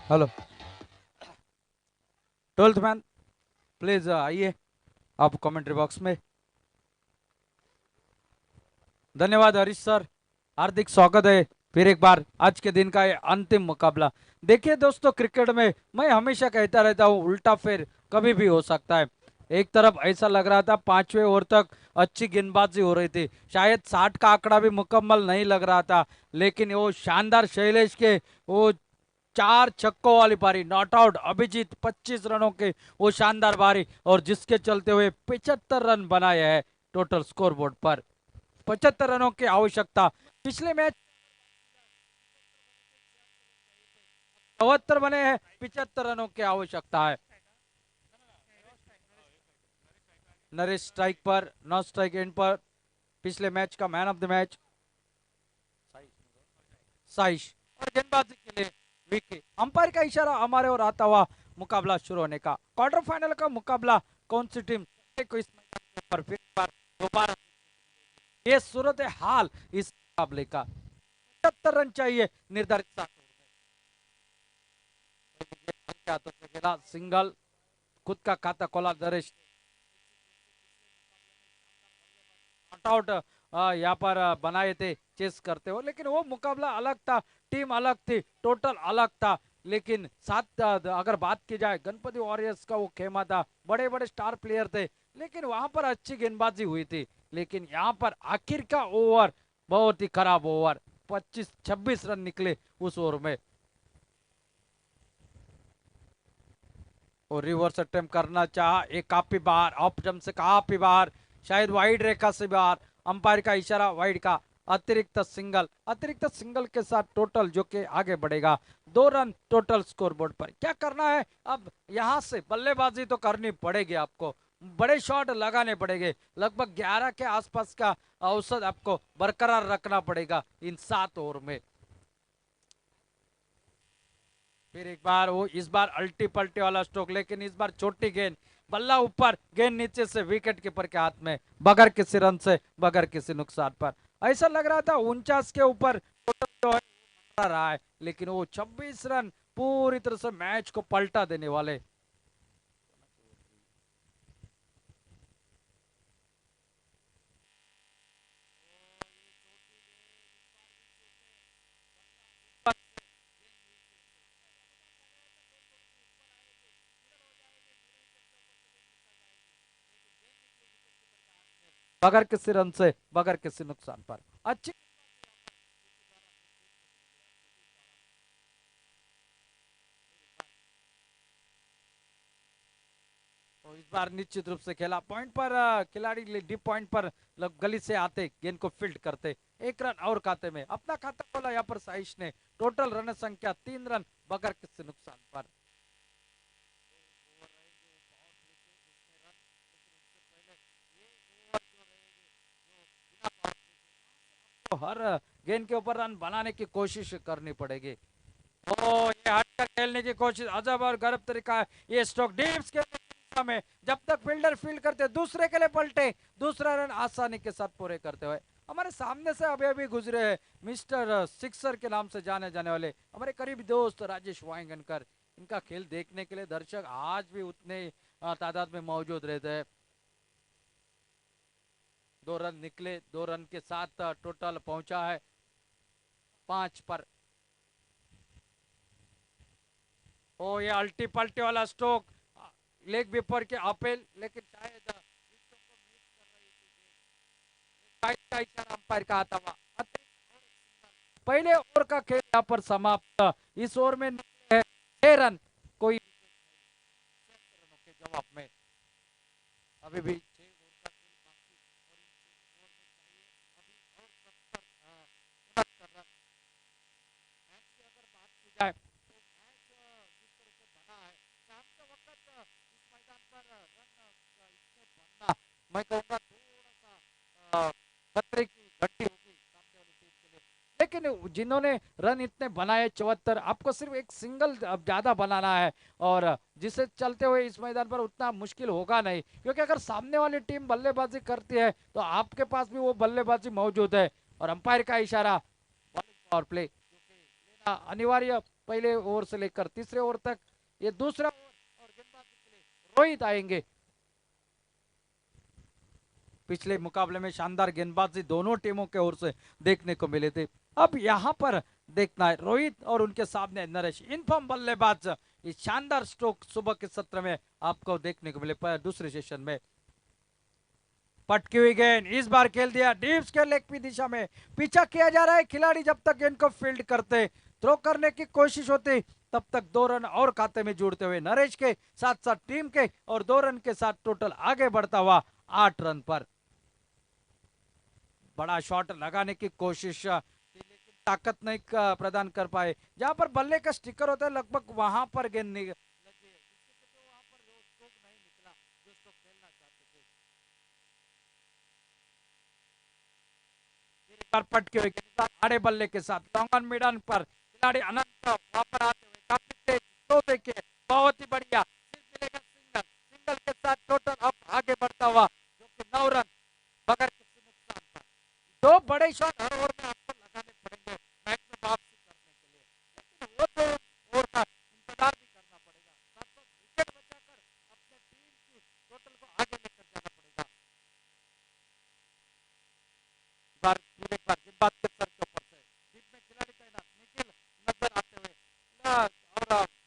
Hello 12th man please आइए आप commentary box में. धन्यवाद Harish sir, हार्दिक स्वागत है फिर एक बार आज के दिन का ये अंतिम मुकाबला. देखिए दोस्तों, क्रिकेट में मैं हमेशा कहता रहता हूँ उल्टा फेर कभी भी हो सकता है. एक तरफ ऐसा लग रहा था 5वें ओवर तक अच्छी गेंदबाजी हो रही थी, शायद 60 का आंकड़ा भी मुकम्मल नहीं लग रहा था, लेकिन वो शानदार शैलेश के वो 4 छक्कों वाली पारी, नॉट आउट अभिजीत 25 रनों के वो शानदार पारी, और जिसके चलते हुए 75 रन बनाए हैं टोटल स्कोर बोर्ड पर. 75 रनों की आवश्यकता. पिछले मैच 74 बने हैं, 75 रनों की आवश्यकता है. नरेश स्ट्राइक पर, नॉट स्ट्राइक एंड पर. पिछले मैच का man of the match Saish, और गेंदबाजी के लिए विकी. अंपायर का इशारा हमारे और आता हुआ मुकाबला शुरू होने का. क्वार्टर फाइनल का मुकाबला कौन सी टीम को इस मैदान पर फिर दोबारा ये सूरत हाल इस मुकाबले का. 75 रन चाहिए निर्धारित 60 हाथों से खेला सिंगल, खुद का खाता खोला नरेश. आउट यहाँ पर बनाए थे चेस करते हो, लेकिन वो मुकाबला अलग था, टीम अलग थी, टोटल अलग था. लेकिन साथ अगर बात की जाए गणपति वॉरियर्स का वो खेमा था, बड़े बड़े स्टार प्लेयर थे, लेकिन वहां पर अच्छी गेंदबाजी हुई थी. लेकिन यहाँ पर आखिर का ओवर बहुत ही खराब ओवर, 25-26 रन निकले उस ओवर में. और रिवर्स अटेम्प्ट करना चाहा, एक काफी बार ऑफ जंप से काफी बार, शायद वाइड रेखा से बाहर. अंपायर का इशारा वाइड का. अतिरिक्त सिंगल के साथ टोटल जो कि आगे बढ़ेगा 2 रन टोटल स्कोर बोर्ड पर. क्या करना है अब, यहां से बल्लेबाजी तो करनी पड़ेगी आपको, बड़े शॉट लगाने पड़ेंगे. लगभग 11 के आसपास का औसत आपको बरकरार रखना पड़ेगा इन 7 ओवर में. फिर एक बार वो इस बार अल्टी पल्टी वाला स्ट्रोक, लेकिन इस बार छोटी गेंद, बल्ला ऊपर, गेंद नीचे से विकेट कीपर के हाथ में, बगैर किसी रन से, बगैर किसी नुकसान पर. ऐसा लग रहा था 49 के ऊपर जो है रहा है, लेकिन वो 26 रन पूरी तरह से मैच को पलटा देने वाले. बगैर किसी रन से, बगैर किसी नुकसान पर. अच्छी तो इस बार निश्चित रूप से खेला पॉइंट पर, खिलाड़ी डीप पॉइंट पर गली से आते गेंद को फील्ड करते, 1 रन और खाते में अपना खाता खोला यहाँ पर साइश ने। टोटल रन संख्या 3 रन बगैर किसी नुकसान पर। तो हर गेंद के ऊपर रन बनाने की कोशिश करनी पड़ेगी। ओ ये हटकर खेलने की कोशिश, अजब और गरब तरीका है ये स्ट्रोक डीप्स के दिशा में। जब तक फील्डर फील्ड करते दूसरे के लिए पलटे, दूसरा रन आसानी के साथ पूरे करते हुए हमारे सामने से अभी अभी गुजरे हैं मिस्टर सिक्सर के नाम से जाने जाने वाले हमारे करीबी दोस्त राजेश वांगनकर। इनका खेल देखने के लिए दर्शक आज भी उतने तादाद में मौजूद रहते हैं। 2 रन निकले, 2 रन के साथ टोटल पहुंचा है 5 पर। ओ ये अल्टी पल्टी वाला स्ट्रोक लेग विपर के अपील, लेकिन शायद का इशारा अंपायर का आता हुआ। पहले ओवर का खेल यहाँ पर समाप्त। इस ओवर में 6 रन, कोई रनों के जवाब में अभी भी 6 ओवर का खेल बाकी और इन 6 ओवर में चाहिए अभी और 70 रन। मैच की अगर बात की जाए तो मैच जिस तरह से बना है शाम के वक्त इस मैदान पर रन इसमें बनना मैं कहूँगा थोड़ा सा खतरे की घंटी होगी सामने वाली टीम के लिए। लेकिन जिन्होंने रन इतने बनाए 74, आपको सिर्फ एक सिंगल ज्यादा बनाना है और जिसे चलते हुए इस मैदान पर उतना मुश्किल होगा नहीं, क्योंकि अगर सामने वाली टीम बल्लेबाजी करती है तो आपके पास भी वो बल्लेबाजी मौजूद है। और अंपायर का इशारा पावर प्ले लेना अनिवार्य, पहले ओवर से लेकर तीसरे ओवर तक। ये दूसरा ओवर और गेंदबाजी के लिए रोहित आएंगे। पिछले मुकाबले में शानदार गेंदबाजी दोनों टीमों के ओर से देखने को मिले थे। अब यहाँ पर देखना है रोहित और उनके सामने नरेश, इनफॉर्म बल्लेबाज। इस शानदार स्ट्रोक सुबह के सत्र में आपको देखने को मिले दूसरे सेशन में। पटकी हुई गेंद इस बार खेल दिया डीप्स के लेग की दिशा में, पीछा किया जा रहा है खिलाड़ी जब तक गेंद को फील्ड करते, थ्रो करने की कोशिश होती तब तक 2 रन और खाते में जुड़ते हुए नरेश के साथ साथ टीम के और 2 रन के साथ टोटल आगे बढ़ता हुआ 8 रन पर। बड़ा शॉट लगाने की कोशिश लेकिन ताकत नहीं प्रदान कर पाए। जहां पर बल्ले का स्टिकर होता है लगभग वहां पर गेंद लगी, वहां पर स्ट्रोक नहीं निकला जो स्ट्रोक खेलना चाहते थे। पटके हुए गेंद आड़े बल्ले के साथ लॉन्ग ऑन मिड ऑन पर खिलाड़ी अनंत वहां पर आते हुए काफी तेज तो देखिए बहुत ही बढ़िया मिलेगा सिंगल, सिंगल के साथ टोटल अब आगे बढ़ता हुआ जो कि 9 रन बगैर किसी नुकसान पर। 2 बड़े शॉट हर ओवर में आपको लगाने पड़ेंगे मैच में वापसी करने के लिए, लेकिन वो 2 ओवर का इंतजार भी करना पड़ेगा, साथ साथ विकेट बचाकर अपने टीम की टोटल को आगे लेकर जाना पड़ेगा। एक बार गेंदबाज के सर के ऊपर से बीच में खिलाड़ी तैनात निखिल नजर आते हुए और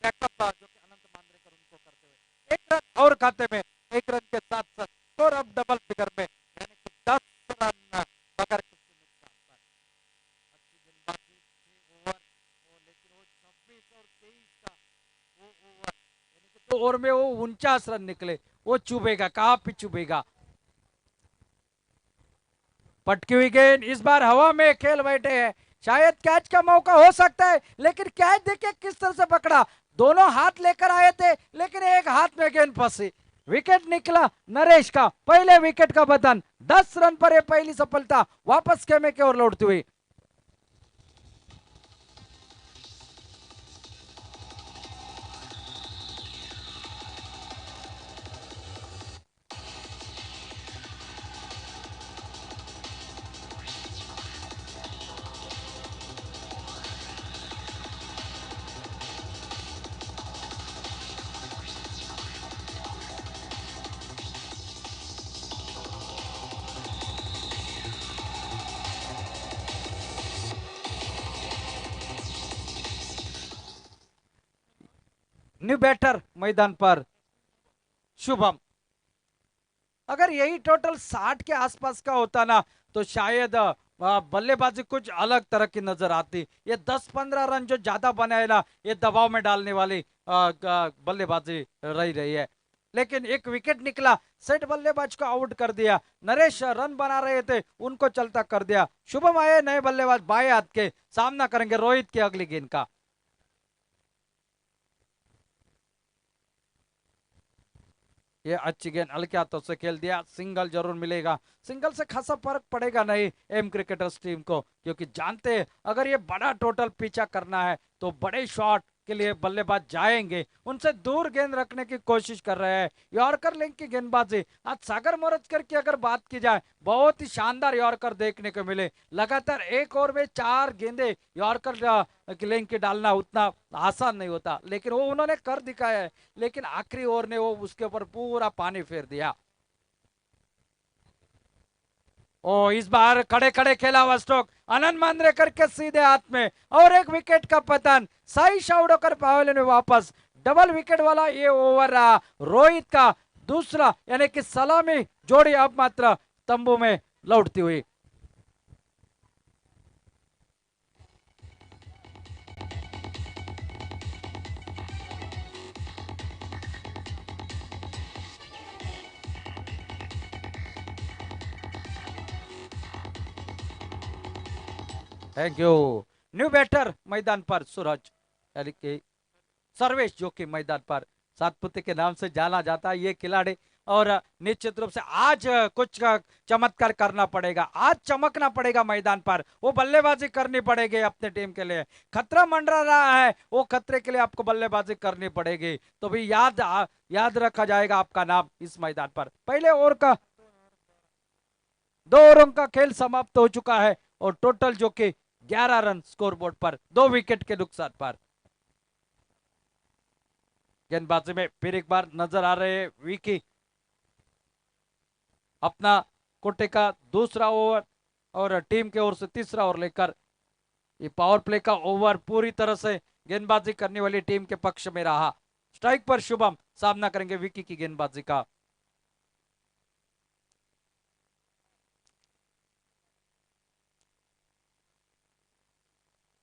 बैकअप जो कि अनंत मांद्रेकर उनको करते हुए 1 रन और खाते में, 1 रन के साथ साथ स्कोर अब डबल फिगर में, यानी कि 10 रन बगैर किसी नुकसान पर। अच्छी गेंदबाजी 6 ओवर लेकिन वो 26 और 23 का वो ओवर यानी कि 2 ओवर में वो 49 रन निकले, वो चुभेगा, कहाँ पे चुभेगा। पटकी हुई गेंद इस बार हवा में खेल बैठे हैं, शायद कैच का मौका हो सकता है, लेकिन कैच देखिए किस तरह से पकड़ा, दोनों हाथ लेकर आए थे लेकिन एक हाथ में गेंद फंसी, विकेट निकला नरेश का, पहले विकेट का बदन। 10 रन पर यह पहली सफलता वापस खेमे की ओर लौटती हुई। न्यू बैटर मैदान पर शुभम, अगर यही टोटल 60 के आसपास का होता ना तो शायद बल्लेबाजी कुछ अलग तरह की नजर आती। ये 10-15 रन जो ज्यादा बनाए ना, ये दबाव में डालने वाली बल्लेबाजी रही है। लेकिन एक विकेट निकला, सेट बल्लेबाज को आउट कर दिया। नरेश रन बना रहे थे, उनको चलता कर दिया। शुभम आए नए बल्लेबाज बाएं हाथ के, सामना करेंगे रोहित की अगली गेंद का। ये अच्छी गेंद हल्के हाथों से खेल दिया, सिंगल जरूर मिलेगा। सिंगल से खासा फर्क पड़ेगा नहीं एम क्रिकेटर्स टीम को, क्योंकि जानते हैं अगर ये बड़ा टोटल पीछा करना है तो बड़े शॉट के लिए बल्लेबाज जाएंगे, उनसे दूर गेंद रखने की कोशिश कर रहे हैं। यॉर्कर लिंक की गेंदबाजी आज सागर मोरजकर की अगर बात की जाए, बहुत ही शानदार यॉर्कर देखने को मिले। लगातार एक ओवर में 4 गेंदे यॉर्कर लिंक की डालना उतना आसान नहीं होता, लेकिन वो उन्होंने कर दिखाया है। लेकिन आखिरी ओवर ने वो उसके ऊपर पूरा पानी फेर दिया। ओ इस बार खड़े खड़े खेला हुआ स्ट्रोक आनंद मांद्रेकर के सीधे हाथ में, और एक विकेट का पतन। साई शावड़कर पवेलियन में वापस। डबल विकेट वाला ये ओवर रहा रोहित का दूसरा, यानी कि सलामी जोड़ी अब मात्र तंबू में लौटती हुई। Thank you. न्यू बैटर मैदान पर सूरज, यानी कि सर्वेश, जो कि मैदान पर सातपुते के नाम से जाना जाता है ये खिलाड़ी। और निश्चित रूप से आज कुछ चमत्कार करना पड़ेगा, आज चमकना पड़ेगा मैदान पर, वो बल्लेबाजी करनी पड़ेगी अपने टीम के लिए। खतरा मंडरा रहा है, वो खतरे के लिए आपको बल्लेबाजी करनी पड़ेगी, तो भी याद रखा जाएगा आपका नाम इस मैदान पर। पहले ओवर का 2 ओवरों का खेल समाप्त हो चुका है, और टोटल जो कि 11 रन स्कोरबोर्ड पर, 2 विकेट के नुकसान पर। गेंदबाजी में फिर एक बार नजर आ रहे हैं विकी, अपना कोटे का दूसरा ओवर और टीम के ओर से तीसरा ओवर लेकर ये पावर प्ले का ओवर पूरी तरह से गेंदबाजी करने वाली टीम के पक्ष में रहा। स्ट्राइक पर शुभम, सामना करेंगे विकी की गेंदबाजी का।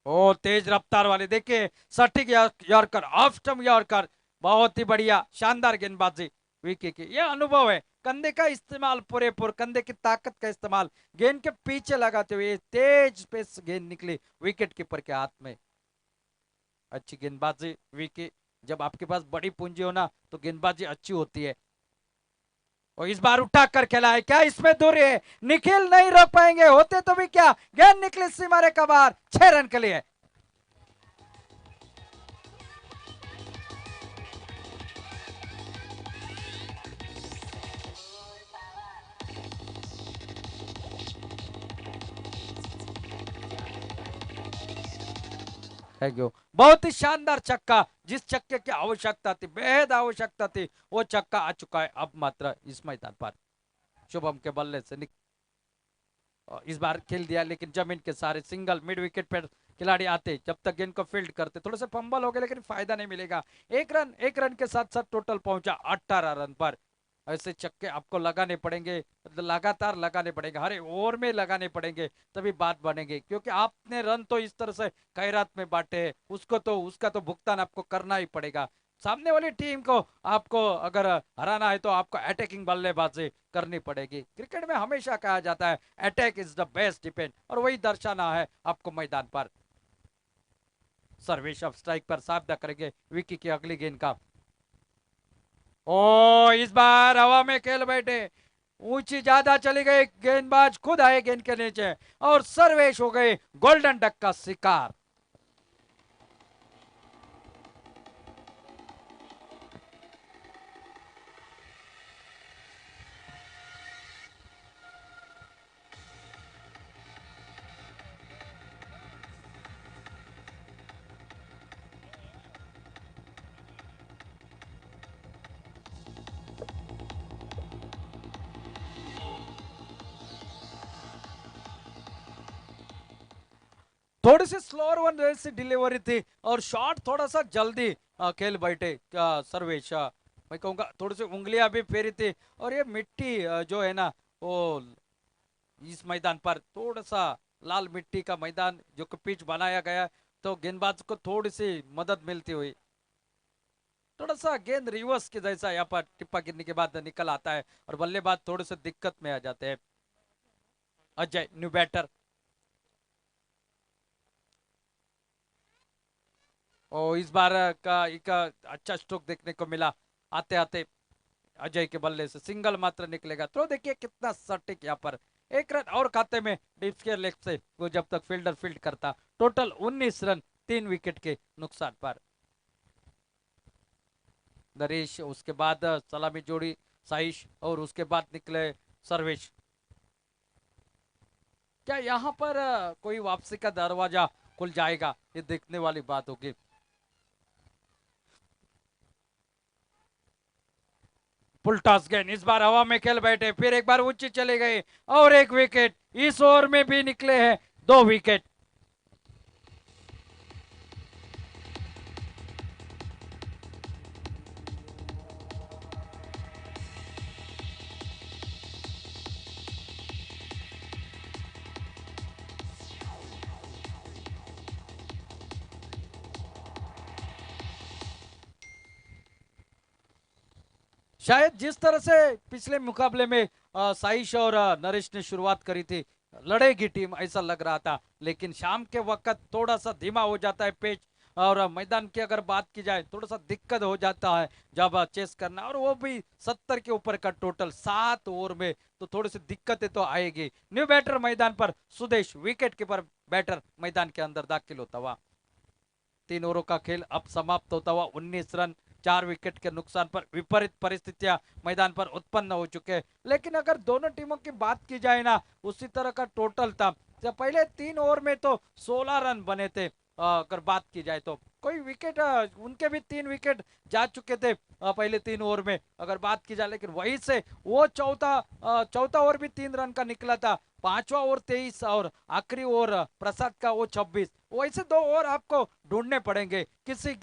ओ तेज रफ्तार वाले, देखिए सटीक यॉर्कर, ऑफ स्टंप यॉर्कर, बहुत ही बढ़िया शानदार गेंदबाजी विकी की। यह अनुभव है, कंधे का इस्तेमाल पूरेपूर, कंधे की ताकत का इस्तेमाल, गेंद के पीछे लगाते हुए तेज पे गेंद निकली विकेट कीपर के हाथ में। अच्छी गेंदबाजी विकी, जब आपके पास बड़ी पूंजी हो ना तो गेंदबाजी अच्छी होती है। और इस बार उठा कर खेला है, क्या इसमें दूरी है, निखिल नहीं रोक पाएंगे, होते तो भी क्या, गेंद निकली सीमारे का बाहर, 6 रन के लिए। Thank you. बहुत ही शानदार छक्का, जिस छक्के की आवश्यकता थी, बेहद आवश्यकता थी, वो छक्का आ चुका है अब मात्र इस मैदान पर। शुभम के बल्ले से इस बार खेल दिया, लेकिन जमीन के सारे सिंगल मिड विकेट पर खिलाड़ी आते, जब तक गेंद को फील्ड करते, थोड़े से फंबल हो गए लेकिन फायदा नहीं मिलेगा। एक रन के साथ साथ टोटल पहुंचा 18 रन पर। ऐसे छक्के आपको लगाने पड़ेंगे, लगातार लगाने पड़ेंगे, हर ओवर में लगाने पड़ेंगे, तभी बात बनेगी। क्योंकि आपने रन तो इस तरह से खैरात में बांटे हैं, उसका तो भुगतान आपको करना ही पड़ेगा। सामने वाली टीम को आपको अगर हराना है तो आपको अटैकिंग बल्लेबाजी करनी पड़ेगी। क्रिकेट में हमेशा कहा जाता है attack is the best defence, और वही दर्शाना है आपको मैदान पर। सर्वेश ऑफ स्ट्राइक पर सामना करेंगे विकी की अगली गेंद का। ओ इस बार हवा में खेल बैठे, ऊंची ज्यादा चली गई, गेंदबाज खुद आए गेंद के नीचे, और सर्वेश हो गए गोल्डन डक का शिकार। थोड़ी सी स्लोअर वन जैसी डिलीवरी थी, और शॉट थोड़ा सा जल्दी खेल बैठे सर्वेश। मैं कहूंगा थोड़ी सी उंगलियां भी फेरी थी, और ये मिट्टी जो है ना, वो इस मैदान पर थोड़ा सा लाल मिट्टी का मैदान जो कि पिच बनाया गया, तो गेंदबाज को थोड़ी सी मदद मिलती हुई। थोड़ा सा गेंद रिवर्स के जैसा यहाँ पर टिप्पा गिरने के बाद निकल आता है और बल्लेबाज थोड़े से दिक्कत में आ जाते हैं। अजय न्यू बैटर, और इस बार का एक अच्छा स्ट्रोक देखने को मिला। आते आते अजय के बल्ले से सिंगल मात्र निकलेगा, तो देखिए कितना सटीक यहाँ पर। एक रन और खाते में डीप स्क्वायर लेग से, वो जब तक फील्डर फील्ड करता। टोटल 19 रन 3 विकेट के नुकसान पर। नरेश, उसके बाद सलामी जोड़ी साइश, और उसके बाद निकले सर्वेश। क्या यहाँ पर कोई वापसी का दरवाजा खुल जाएगा, ये देखने वाली बात होगी। फुल टॉस गेंद, इस बार हवा में खेल बैठे, फिर एक बार ऊंची चले गए और एक विकेट। इस ओवर में भी निकले हैं 2 विकेट। शायद जिस तरह से पिछले मुकाबले में साइश और नरेश ने शुरुआत करी थी, लड़ेगी टीम ऐसा लग रहा था, लेकिन शाम के वक्त थोड़ा सा धीमा हो जाता है पेच, और मैदान की अगर बात की जाए थोड़ा सा दिक्कत हो जाता है जब चेस करना, और वो भी 70 के ऊपर का टोटल 7 ओवर में, तो थोड़ी सी दिक्कतें तो आएगी। न्यू बैटर मैदान पर सुदेश, विकेट कीपर बैटर मैदान के अंदर दाखिल होता हुआ। 3 ओवरों का खेल अब समाप्त होता हुआ 19 रन 4 विकेट के नुकसान पर। विपरीत परिस्थितियां मैदान पर उत्पन्न हो चुके हैं, लेकिन अगर दोनों टीमों की बात की जाए ना, उसी तरह का टोटल था। जब पहले 3 ओवर में तो 16 रन बने थे, अगर बात की जाए तो कोई विकेट, उनके भी 3 विकेट जा चुके थे पहले 3 ओवर में अगर बात की जाए, लेकिन वहीं से वो चौथा ओवर भी 3 रन का निकला था, पांचवा ओवर 23, और आखिरी ओवर प्रसाद का वो 26। वैसे 2 ओवर आपको ढूंढने पड़ेंगे, किसी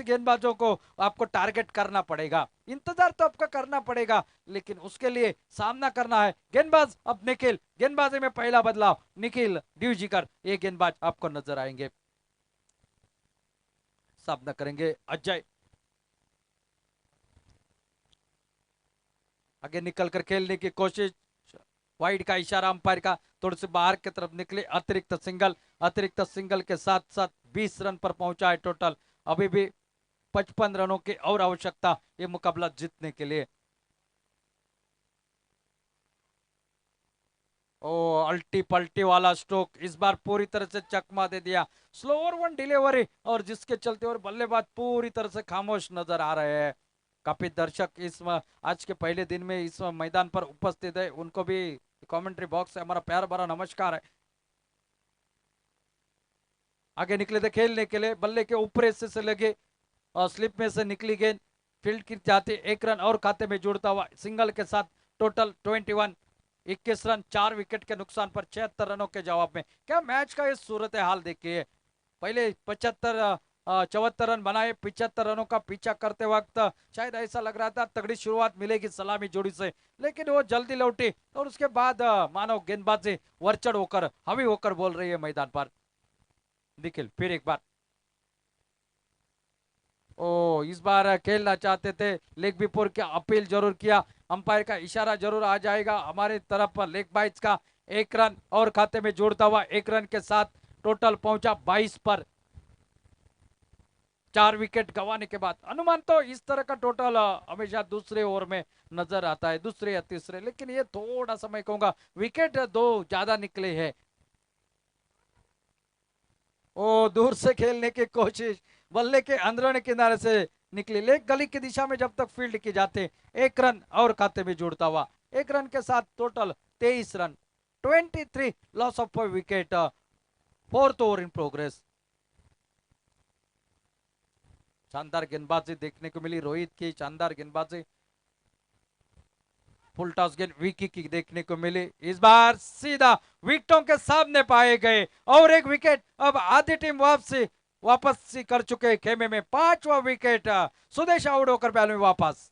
गेंदबाजों को आपको टारगेट करना पड़ेगा, इंतजार तो आपका करना पड़ेगा, लेकिन उसके लिए सामना करना है। गेंदबाज अब निखिल, गेंदबाजी में पहला बदलाव, निखिल ड्यूजीकर ये गेंदबाज आपको नजर आएंगे। सामना करेंगे अजय, आगे निकलकर खेलने की कोशिश, वाइड का इशारा अंपायर का, थोड़े से बाहर की तरफ निकले। अतिरिक्त सिंगल के साथ साथ 20 रन पर पहुंचा है टोटल। अभी भी 55 रनों की और आवश्यकता ये मुकाबला जीतने के लिए। ओ, अल्टी पल्टी वाला स्ट्रोक, इस बार पूरी तरह से चकमा दे दिया। स्लोअर वन डिलीवरी, और जिसके चलते और बल्लेबाज पूरी तरह से खामोश नजर आ रहे हैं। काफी दर्शक आज के पहले दिन में इस मैदान पर उपस्थित है, उनको भी कमेंट्री बॉक्स से हमारा प्यार भरा नमस्कार है। आगे निकले थे खेलने के लिए, बल्ले के ऊपर हिस्से से लगे और स्लिप में से निकली गेंद फील्ड की जाती, 1 रन और खाते में जुड़ता हुआ सिंगल के साथ। टोटल 21, 21 रन 4 विकेट के नुकसान पर 76 रनों के जवाब में। क्या मैच का ये सूरत हाल देखिए, पहले 74 रन बनाए, 75 रनों का पीछा करते वक्त शायद ऐसा लग रहा था तगड़ी शुरुआत मिलेगी सलामी जोड़ी से, लेकिन वो जल्दी लौटी, और उसके बाद मानो गेंदबाजी वरचढ़ होकर, हावी होकर बोल रही है मैदान पर। निखिल फिर एक बार, ओ, इस बार खेलना चाहते थे, लेग बिफोर की अपील जरूर किया, अंपायर का इशारा जरूर आ जाएगा हमारे तरफ पर। लेग बाइट्स का 1 रन और खाते में जोड़ता हुआ 1 रन के साथ टोटल पहुंचा 22 पर। 4 विकेट गंवाने के बाद अनुमान तो इस तरह का टोटल हमेशा दूसरे ओवर में नजर आता है, दूसरे या तीसरे, लेकिन ये थोड़ा सा मैं कहूंगा विकेट 2 ज्यादा निकले हैं। ओ, दूर से खेलने की कोशिश, बल्ले के अंदरूनी किनारे से निकली, लेग गली की दिशा में जब तक फील्ड की जाते, 1 रन और खाते में जुड़ता हुआ। 1 रन के साथ total 23 run, 23 loss of wicket, 4th over in progress. शानदार गेंदबाजी देखने को मिली, रोहित की शानदार गेंदबाजी, फुल टॉस गेंद विकी की देखने को मिली, इस बार सीधा विकेटों के सामने पाए गए, और एक विकेट। अब आधी टीम वापस कर चुके खेमे में, 5वां विकेट, सुदेश आउट होकर पहले में वापस।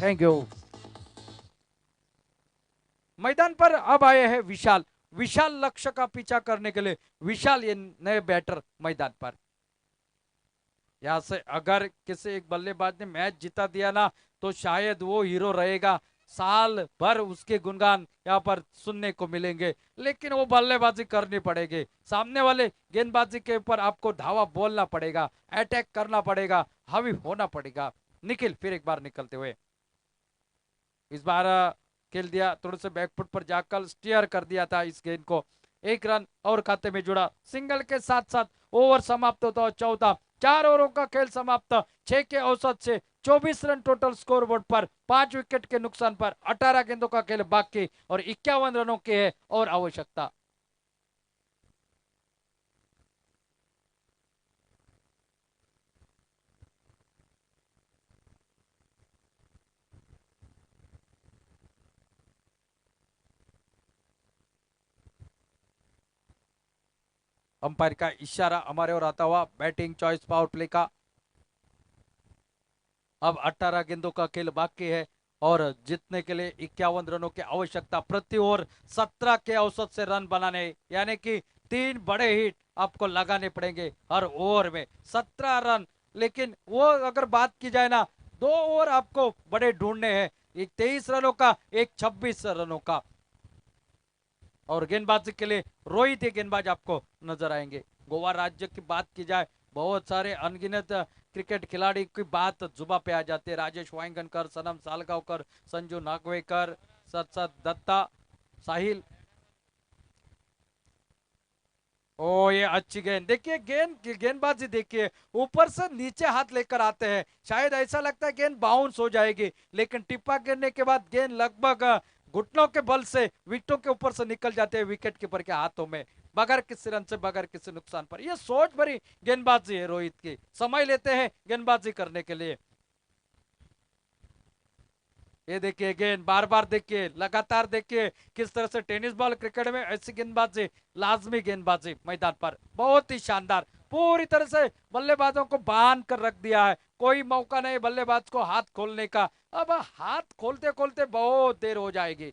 Thank you. मैदान पर अब आए हैं विशाल। विशाल लक्ष्य का पीछा करने के लिए विशाल ये नए बैटर मैदान पर। यहाँ से अगर किसी एक बल्लेबाज ने मैच जिता दिया ना तो शायद वो हीरो रहेगा। साल भर उसके गुणगान यहाँ पर सुनने को मिलेंगे, लेकिन वो बल्लेबाजी करनी पड़ेगी। सामने वाले गेंदबाजी के ऊपर आपको धावा बोलना पड़ेगा, अटैक करना पड़ेगा, हावी होना पड़ेगा। निखिल फिर एक बार निकलते हुए, इस बार खेल दिया, थोड़े से बैकफुट पर जाकर स्टीयर कर दिया था इस गेंद को। एक रन और खाते में जुड़ा। सिंगल के साथ साथ ओवर समाप्त होता है चौथा। 4 ओवरों का खेल समाप्त। 6 के औसत से 24 रन टोटल स्कोर बोर्ड पर। 5 विकेट के नुकसान पर 18 गेंदों का खेल बाकी और 51 रनों की है और आवश्यकता। अंपायर का इशारा हमारे ओर आता हुआ। बैटिंग चॉइस पावर प्ले का। अब 18 गेंदों का खेल बाकी है और जीतने के लिए 51 रनों की आवश्यकता। प्रति ओवर 17 के औसत से रन बनाने, यानी कि 3 बड़े हिट आपको लगाने पड़ेंगे हर ओवर में। 17 रन, लेकिन वो अगर बात की जाए ना, 2 ओवर आपको बड़े ढूंढने हैं। एक 23 रनों का, एक 26 रनों का। और गेंदबाजी के लिए रोहित ही गेंदबाज आपको नजर आएंगे। गोवा राज्य की बात की जाए, बहुत सारे अनगिनत क्रिकेट खिलाड़ी की बात जुबा पे आ जाती है। राजेश वांगनकर, सनम सालगांवकर, संजू नागवेकर, सतसत दत्ता, साहिल। ओ ये अच्छी गेंद देखिए, गेंदबाजी देखिए, ऊपर से नीचे हाथ लेकर आते हैं। शायद ऐसा लगता है गेंद बाउंस हो जाएगी, लेकिन टिप्पा गिरने के बाद गेंद लगभग घुटनों के बल से विकेटों के ऊपर से निकल जाते हैं विकेट कीपर के हाथों में, बगैर किसी रन से, बगैर किसी नुकसान पर। यह सोच भरी गेंदबाजी है रोहित की। समय लेते हैं गेंदबाजी करने के लिए। ये देखिए गेंद, बार बार देखिए, लगातार देखिए किस तरह से टेनिस बॉल क्रिकेट में ऐसी गेंदबाजी, लाजमी गेंदबाजी मैदान पर बहुत ही शानदार। पूरी तरह से बल्लेबाजों को बांध कर रख दिया है। कोई मौका नहीं बल्लेबाज को हाथ खोलने का। अब हाथ खोलते खोलते बहुत देर हो जाएगी।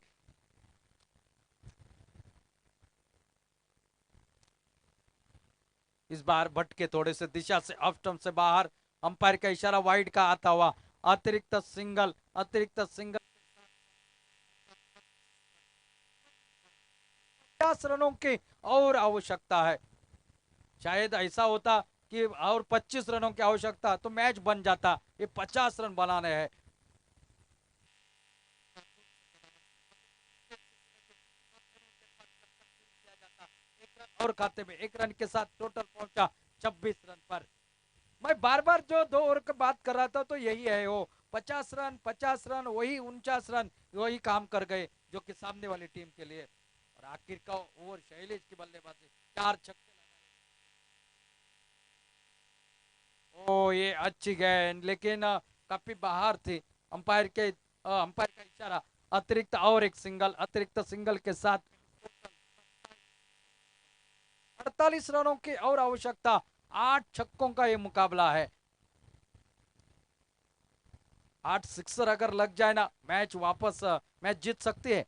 इस बार भटके थोड़े से दिशा से, ऑफ स्टंप से बाहर। अंपायर का इशारा वाइड का आता हुआ। अतिरिक्त सिंगल, अतिरिक्त सिंगल। 50 रनों की और आवश्यकता है। शायद ऐसा होता कि और 25 रनों की आवश्यकता तो मैच बन जाता। ये 50 रन बनाने हैं। और खाते में 1 रन के साथ टोटल पहुंचा 26 रन पर। मैं बार बार जो 2 ओवर की बात कर रहा था तो यही है वो। 50 रन, 50 रन, वही 49 रन, वही काम कर गए जो कि सामने वाली टीम के लिए। और आखिर का ओवर शैलेश की बल्लेबाजी, 4 छक्के। ओ ये अच्छी गेंद, लेकिन काफी बाहर थी। अंपायर का इशारा। अतिरिक्त और एक सिंगल, अतिरिक्त सिंगल के साथ 48 रनों की और आवश्यकता। 8 छक्कों का ये मुकाबला है। 8 सिक्सर अगर लग जाए ना, मैच वापस, मैच जीत सकती है।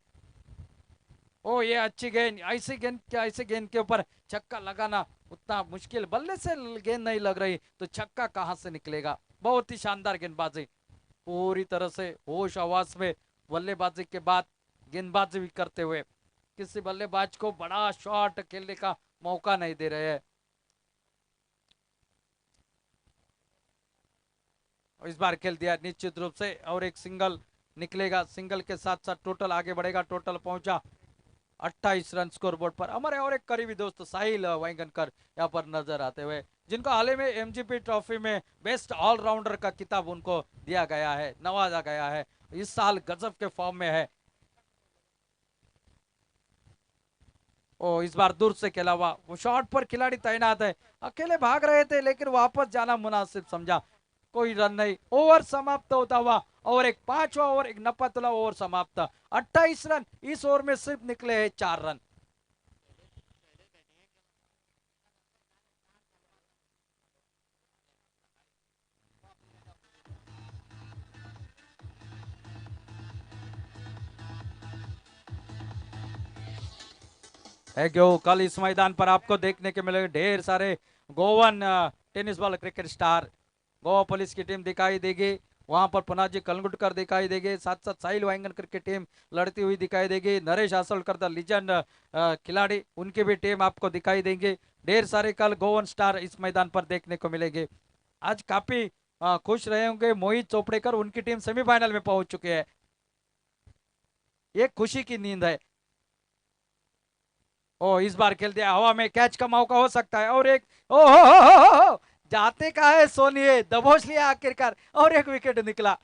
ओ ये अच्छी गेंद, ऐसे गेंद के ऊपर छक्का लगाना उतना मुश्किल। बल्ले से गेंद नहीं लग रही तो छक्का कहां से निकलेगा। बहुत ही शानदार गेंदबाजी, पूरी तरह से होश आवाज में बल्लेबाजी के बाद गेंदबाजी भी करते हुए। किसी बल्लेबाज को बड़ा शॉट खेलने का मौका नहीं दे रहे हैं। इस बार खेल दिया निश्चित रूप से, और एक सिंगल निकलेगा। सिंगल के साथ साथ टोटल आगे बढ़ेगा। टोटल पहुंचा 28 रन स्कोर बोर्ड पर। हमारे और एक करीबी दोस्त साहिल वाइंगनकर यहाँ पर नजर आते हुए, जिनको हाल ही में एमजीपी ट्रॉफी में बेस्ट ऑलराउंडर का किताब उनको दिया गया है, नवाजा गया है। इस साल गजब के फॉर्म में है। ओ इस बार दूर से खेला हुआ, वो शॉट पर खिलाड़ी तैनात है। अकेले भाग रहे थे लेकिन वापस जाना मुनासिब समझा। कोई रन नहीं, ओवर समाप्त होता हुआ। और एक पांचवा ओवर, एक नपतला ओवर समाप्त। 28 रन, इस ओवर में सिर्फ निकले हैं 4 रन। है क्यों कल इस मैदान पर आपको देखने के मिलेंगे ढेर सारे Goan tennis ball cricket star. Goa police की टीम दिखाई देगी, वहां पर पनाजी कलंगुटकर दिखाई देगी, साथ साथ साहिल वाइंगन क्रिकेट टीम लड़ती हुई दिखाई देगी, नरेश आसलकर द लीजेंड खिलाड़ी उनकी भी टीम आपको दिखाई देंगे। ढेर सारे कल गोवन स्टार इस मैदान पर देखने को मिलेंगे। आज काफी खुश रहे होंगे मोहित चोपड़ेकर, उनकी टीम सेमीफाइनल में पहुंच चुके हैं। ये खुशी की नींद है। ओ इस बार खेल दिया, हवा में कैच का मौका हो सकता है, और एक ओ हो, जाते का है सोनिए, दबोच लिया आखिरकार और एक विकेट निकला।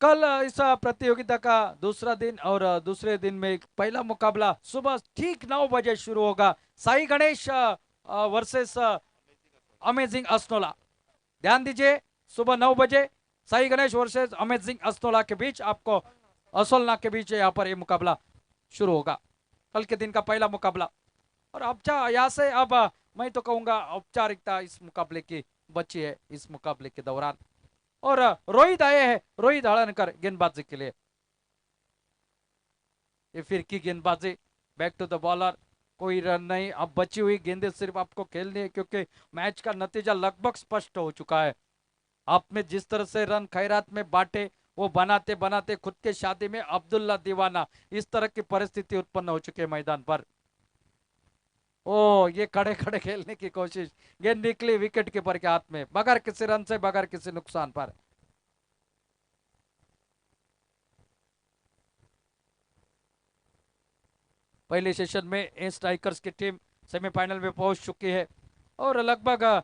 कल इस प्रतियोगिता का दूसरा दिन, और दूसरे दिन में पहला मुकाबला सुबह ठीक 9 बजे शुरू होगा। Sai Ganesh versus amazing Asnola. ध्यान दीजिए, सुबह 9 बजे साई गणेश वर्सेस अमेजिंग अस्नोला के बीच, आपको असोलना के बीच यहाँ पर ये मुकाबला शुरू होगा, कल के दिन का पहला मुकाबला। और अब यहाँ से अब मैं तो कहूंगा औपचारिकता इस मुकाबले की बची है इस मुकाबले के दौरान। और रोहित आए हैं, रोहित हड़नकर गेंदबाजी के लिए। ये फिर की गेंदबाजी, बैक टू द बॉलर, कोई रन नहीं, अब बची हुई गेंदें सिर्फ आपको खेलनी है, क्योंकि मैच का नतीजा लगभग स्पष्ट हो चुका है। आपने जिस तरह से रन खैरात में बांटे, वो बनाते बनाते खुद के शादी में अब्दुल्ला दीवाना, इस तरह की परिस्थिति उत्पन्न हो चुकी है मैदान पर। ओ ये खड़े खड़े खेलने की कोशिश, गेंद निकली विकेट कीपर के हाथ में, बगैर किसी रन से, बगैर किसी नुकसान पर। पहले सेशन में ए स्ट्राइकर्स की टीम सेमीफाइनल में पहुंच चुकी है, और लगभग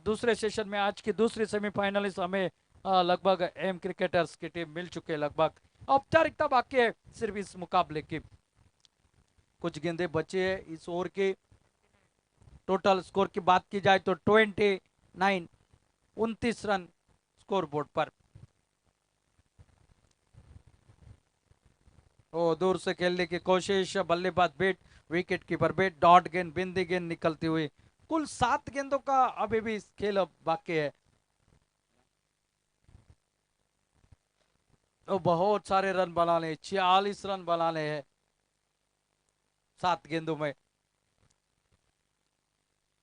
दूसरे सेशन में आज की दूसरी सेमीफाइनलिस्ट हमें लगभग एम क्रिकेटर्स की टीम मिल चुकी है। लगभग औपचारिकता बाकी है सिर्फ इस मुकाबले की, कुछ गेंदें बची है इस ओवर की। टोटल स्कोर की बात की जाए तो 29 रन स्कोर बोर्ड पर। ओ दूर से खेलने की कोशिश, बल्लेबाज बेट, विकेट कीपर बेट, डॉट गेंद, बिंदी गेंद निकलती हुई। कुल 7 गेंदों का अभी भी खेल बाकी है। तो बहुत सारे रन बनाने, 46 रन बनाने हैं 7 गेंदों में।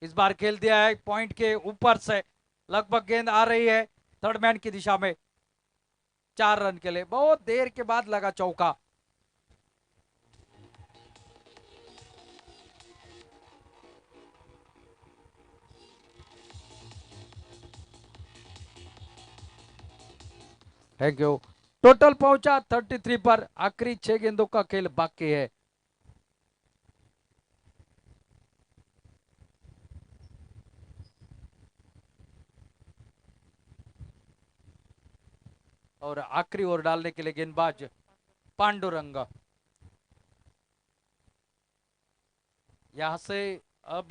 इस बार खेल दिया है पॉइंट के ऊपर से, लगभग गेंद आ रही है थर्ड मैन की दिशा में, 4 रन के लिए। बहुत देर के बाद लगा चौका। Thank you. टोटल पहुंचा 33 पर, आखिरी 6 गेंदों का खेल बाकी है। और आखिरी ओवर डालने के लिए गेंदबाज पांडुरंग। यहां से अब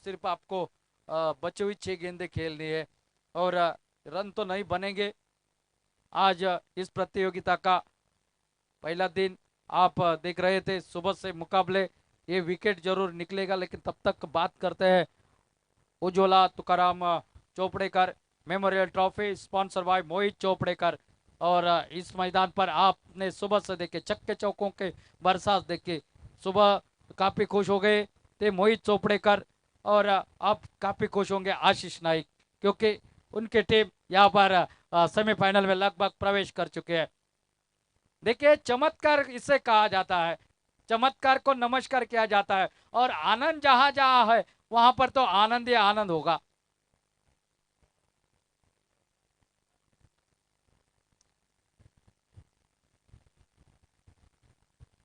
सिर्फ आपको बची हुई 6 गेंदें खेलनी है, और रन तो नहीं बनेंगे। आज इस प्रतियोगिता का पहला दिन आप देख रहे थे, सुबह से मुकाबले, ये विकेट जरूर निकलेगा, लेकिन तब तक बात करते हैं Ujjwala Tukaram Chopdekar memorial trophy, sponsor by Mohit Chopdekar. और इस मैदान पर आपने सुबह से देखे छक्के चौकों के बरसात देखे, सुबह काफी खुश हो गए थे मोहित चोपड़ेकर, और अब काफी खुश होंगे आशीष नाइक, क्योंकि उनकी टीम यहाँ पर सेमीफाइनल में लगभग प्रवेश कर चुके हैं। देखिए चमत्कार इसे कहा जाता है, चमत्कार को नमस्कार किया जाता है, और आनंद जहां जहां है वहां पर तो आनंद ही आनंद होगा।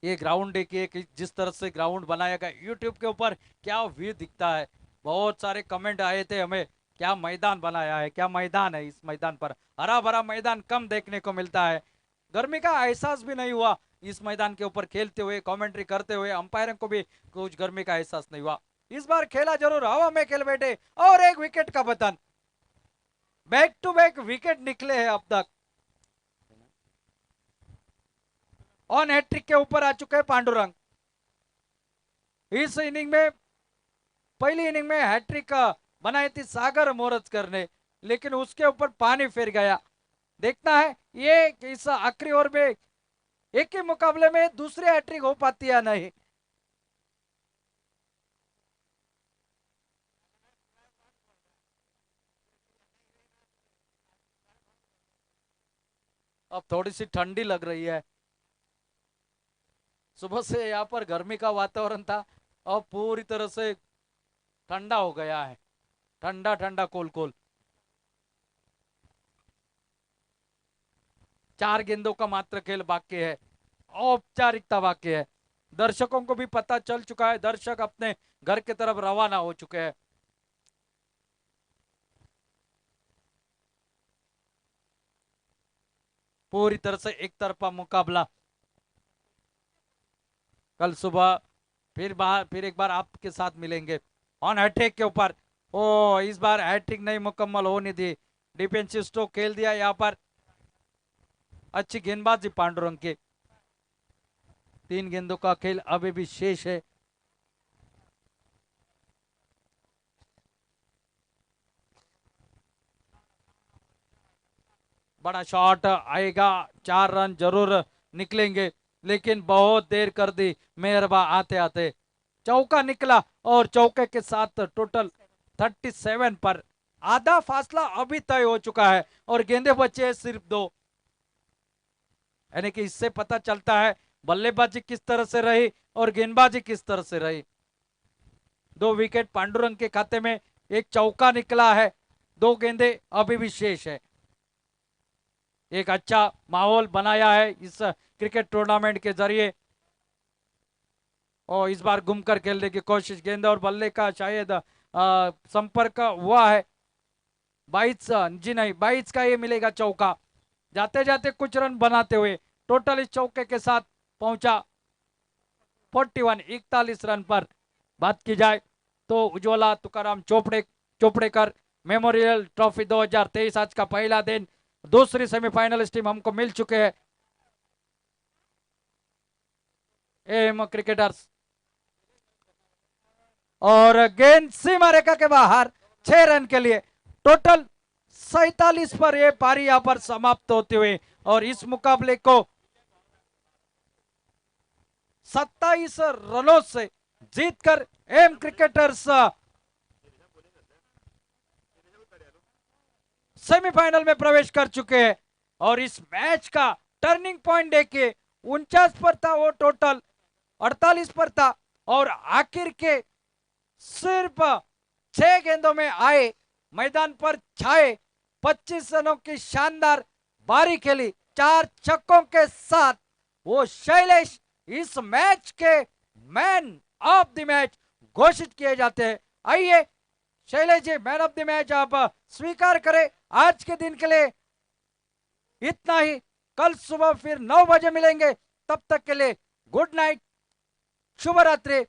ये ग्राउंड देखिए कि जिस तरह से ग्राउंड बनाया गया, यूट्यूब के ऊपर क्या व्यू दिखता है। बहुत सारे कमेंट आए थे हमें, क्या मैदान बनाया है, क्या मैदान है, इस मैदान पर हरा भरा मैदान कम देखने को मिलता है। गर्मी का एहसास भी नहीं हुआ इस मैदान के ऊपर खेलते हुए, कमेंट्री करते हुए, अंपायर को भी कुछ गर्मी का एहसास नहीं हुआ। इस बार खेला जरूर, हवा में खेल बैठे, और एक विकेट का बतन, बैक टू बैक विकेट निकले हैं अब तक। ऑन हैट्रिक के ऊपर आ चुके हैं पांडुरंग। इस इनिंग में, पहली इनिंग में हैट्रिक बनाई थी सागर मोरजकर ने, लेकिन उसके ऊपर पानी फिर गया। देखना है ये इस आखिरी ओवर में एक ही मुकाबले में दूसरी हैट्रिक हो पाती है या नहीं। अब थोड़ी सी ठंडी लग रही है। सुबह से यहाँ पर गर्मी का वातावरण था, अब पूरी तरह से ठंडा हो गया है, ठंडा ठंडा कोल कोल। 4 गेंदों का मात्र खेल बाकी है, औपचारिकता बाकी है। दर्शकों को भी पता चल चुका है, दर्शक अपने घर की तरफ रवाना हो चुके हैं। पूरी तरह से एक तरफा मुकाबला। कल सुबह फिर एक बार आपके साथ मिलेंगे ऑन हैट्रिक के ऊपर। ओ इस बार हैट्रिक नहीं मुकम्मल होने दी, डिफेंसिव स्ट्रोक खेल दिया यहाँ पर। अच्छी गेंदबाजी पांडुरंग के। 3 गेंदों का खेल अभी भी शेष है। बड़ा शॉट आएगा, 4 रन जरूर निकलेंगे, लेकिन बहुत देर कर दी मेहरबा आते आते। चौका निकला और चौके के साथ टोटल 37 पर आधा फासला अभी तय हो चुका है और गेंदे बचे हैं सिर्फ 2। यानी कि इससे पता चलता है बल्लेबाजी किस तरह से रही और गेंदबाजी किस तरह से रही। 2 विकेट पांडुरंग के खाते में, एक चौका निकला है, 2 गेंदे अभी भी शेष है। एक अच्छा माहौल बनाया है इस क्रिकेट टूर्नामेंट के जरिए। और इस बार घूमकर खेलने की कोशिश, गेंद और बल्ले का शायद संपर्क हुआ है। 22 जी नहीं, 22 का ये मिलेगा चौका। जाते जाते कुछ रन बनाते हुए टोटल इस चौके के साथ पहुंचा 41 रन पर। बात की जाए तो उज्ज्वला तुकाराम चोपड़ेकर मेमोरियल ट्रॉफी 2023 आज का पहला दिन। दूसरी सेमीफाइनलिस्ट टीम हमको मिल चुके हैं, एम क्रिकेटर्स। और गेंद सीमा रेखा के बाहर, 6 रन के लिए। टोटल 47 पर यह पारी यहां पर समाप्त होते हुए और इस मुकाबले को 27 रनों से जीतकर एम क्रिकेटर्स सेमीफाइनल में प्रवेश कर चुके हैं। और इस मैच का टर्निंग पॉइंट देखिए, 49 पर था वो, टोटल 48 पर था और आखिर के सिर्फ 6 गेंदों में आए, मैदान पर छाए, 25 रनों की शानदार बारी खेली, 4 छक्कों के साथ वो शैलेश इस मैच के मैन ऑफ द मैच घोषित किए जाते हैं। आइए Shailesh ji, man of the match आप स्वीकार करें। आज के दिन के लिए इतना ही, कल सुबह फिर 9 बजे मिलेंगे, तब तक के लिए गुड नाइट, शुभ रात्रि।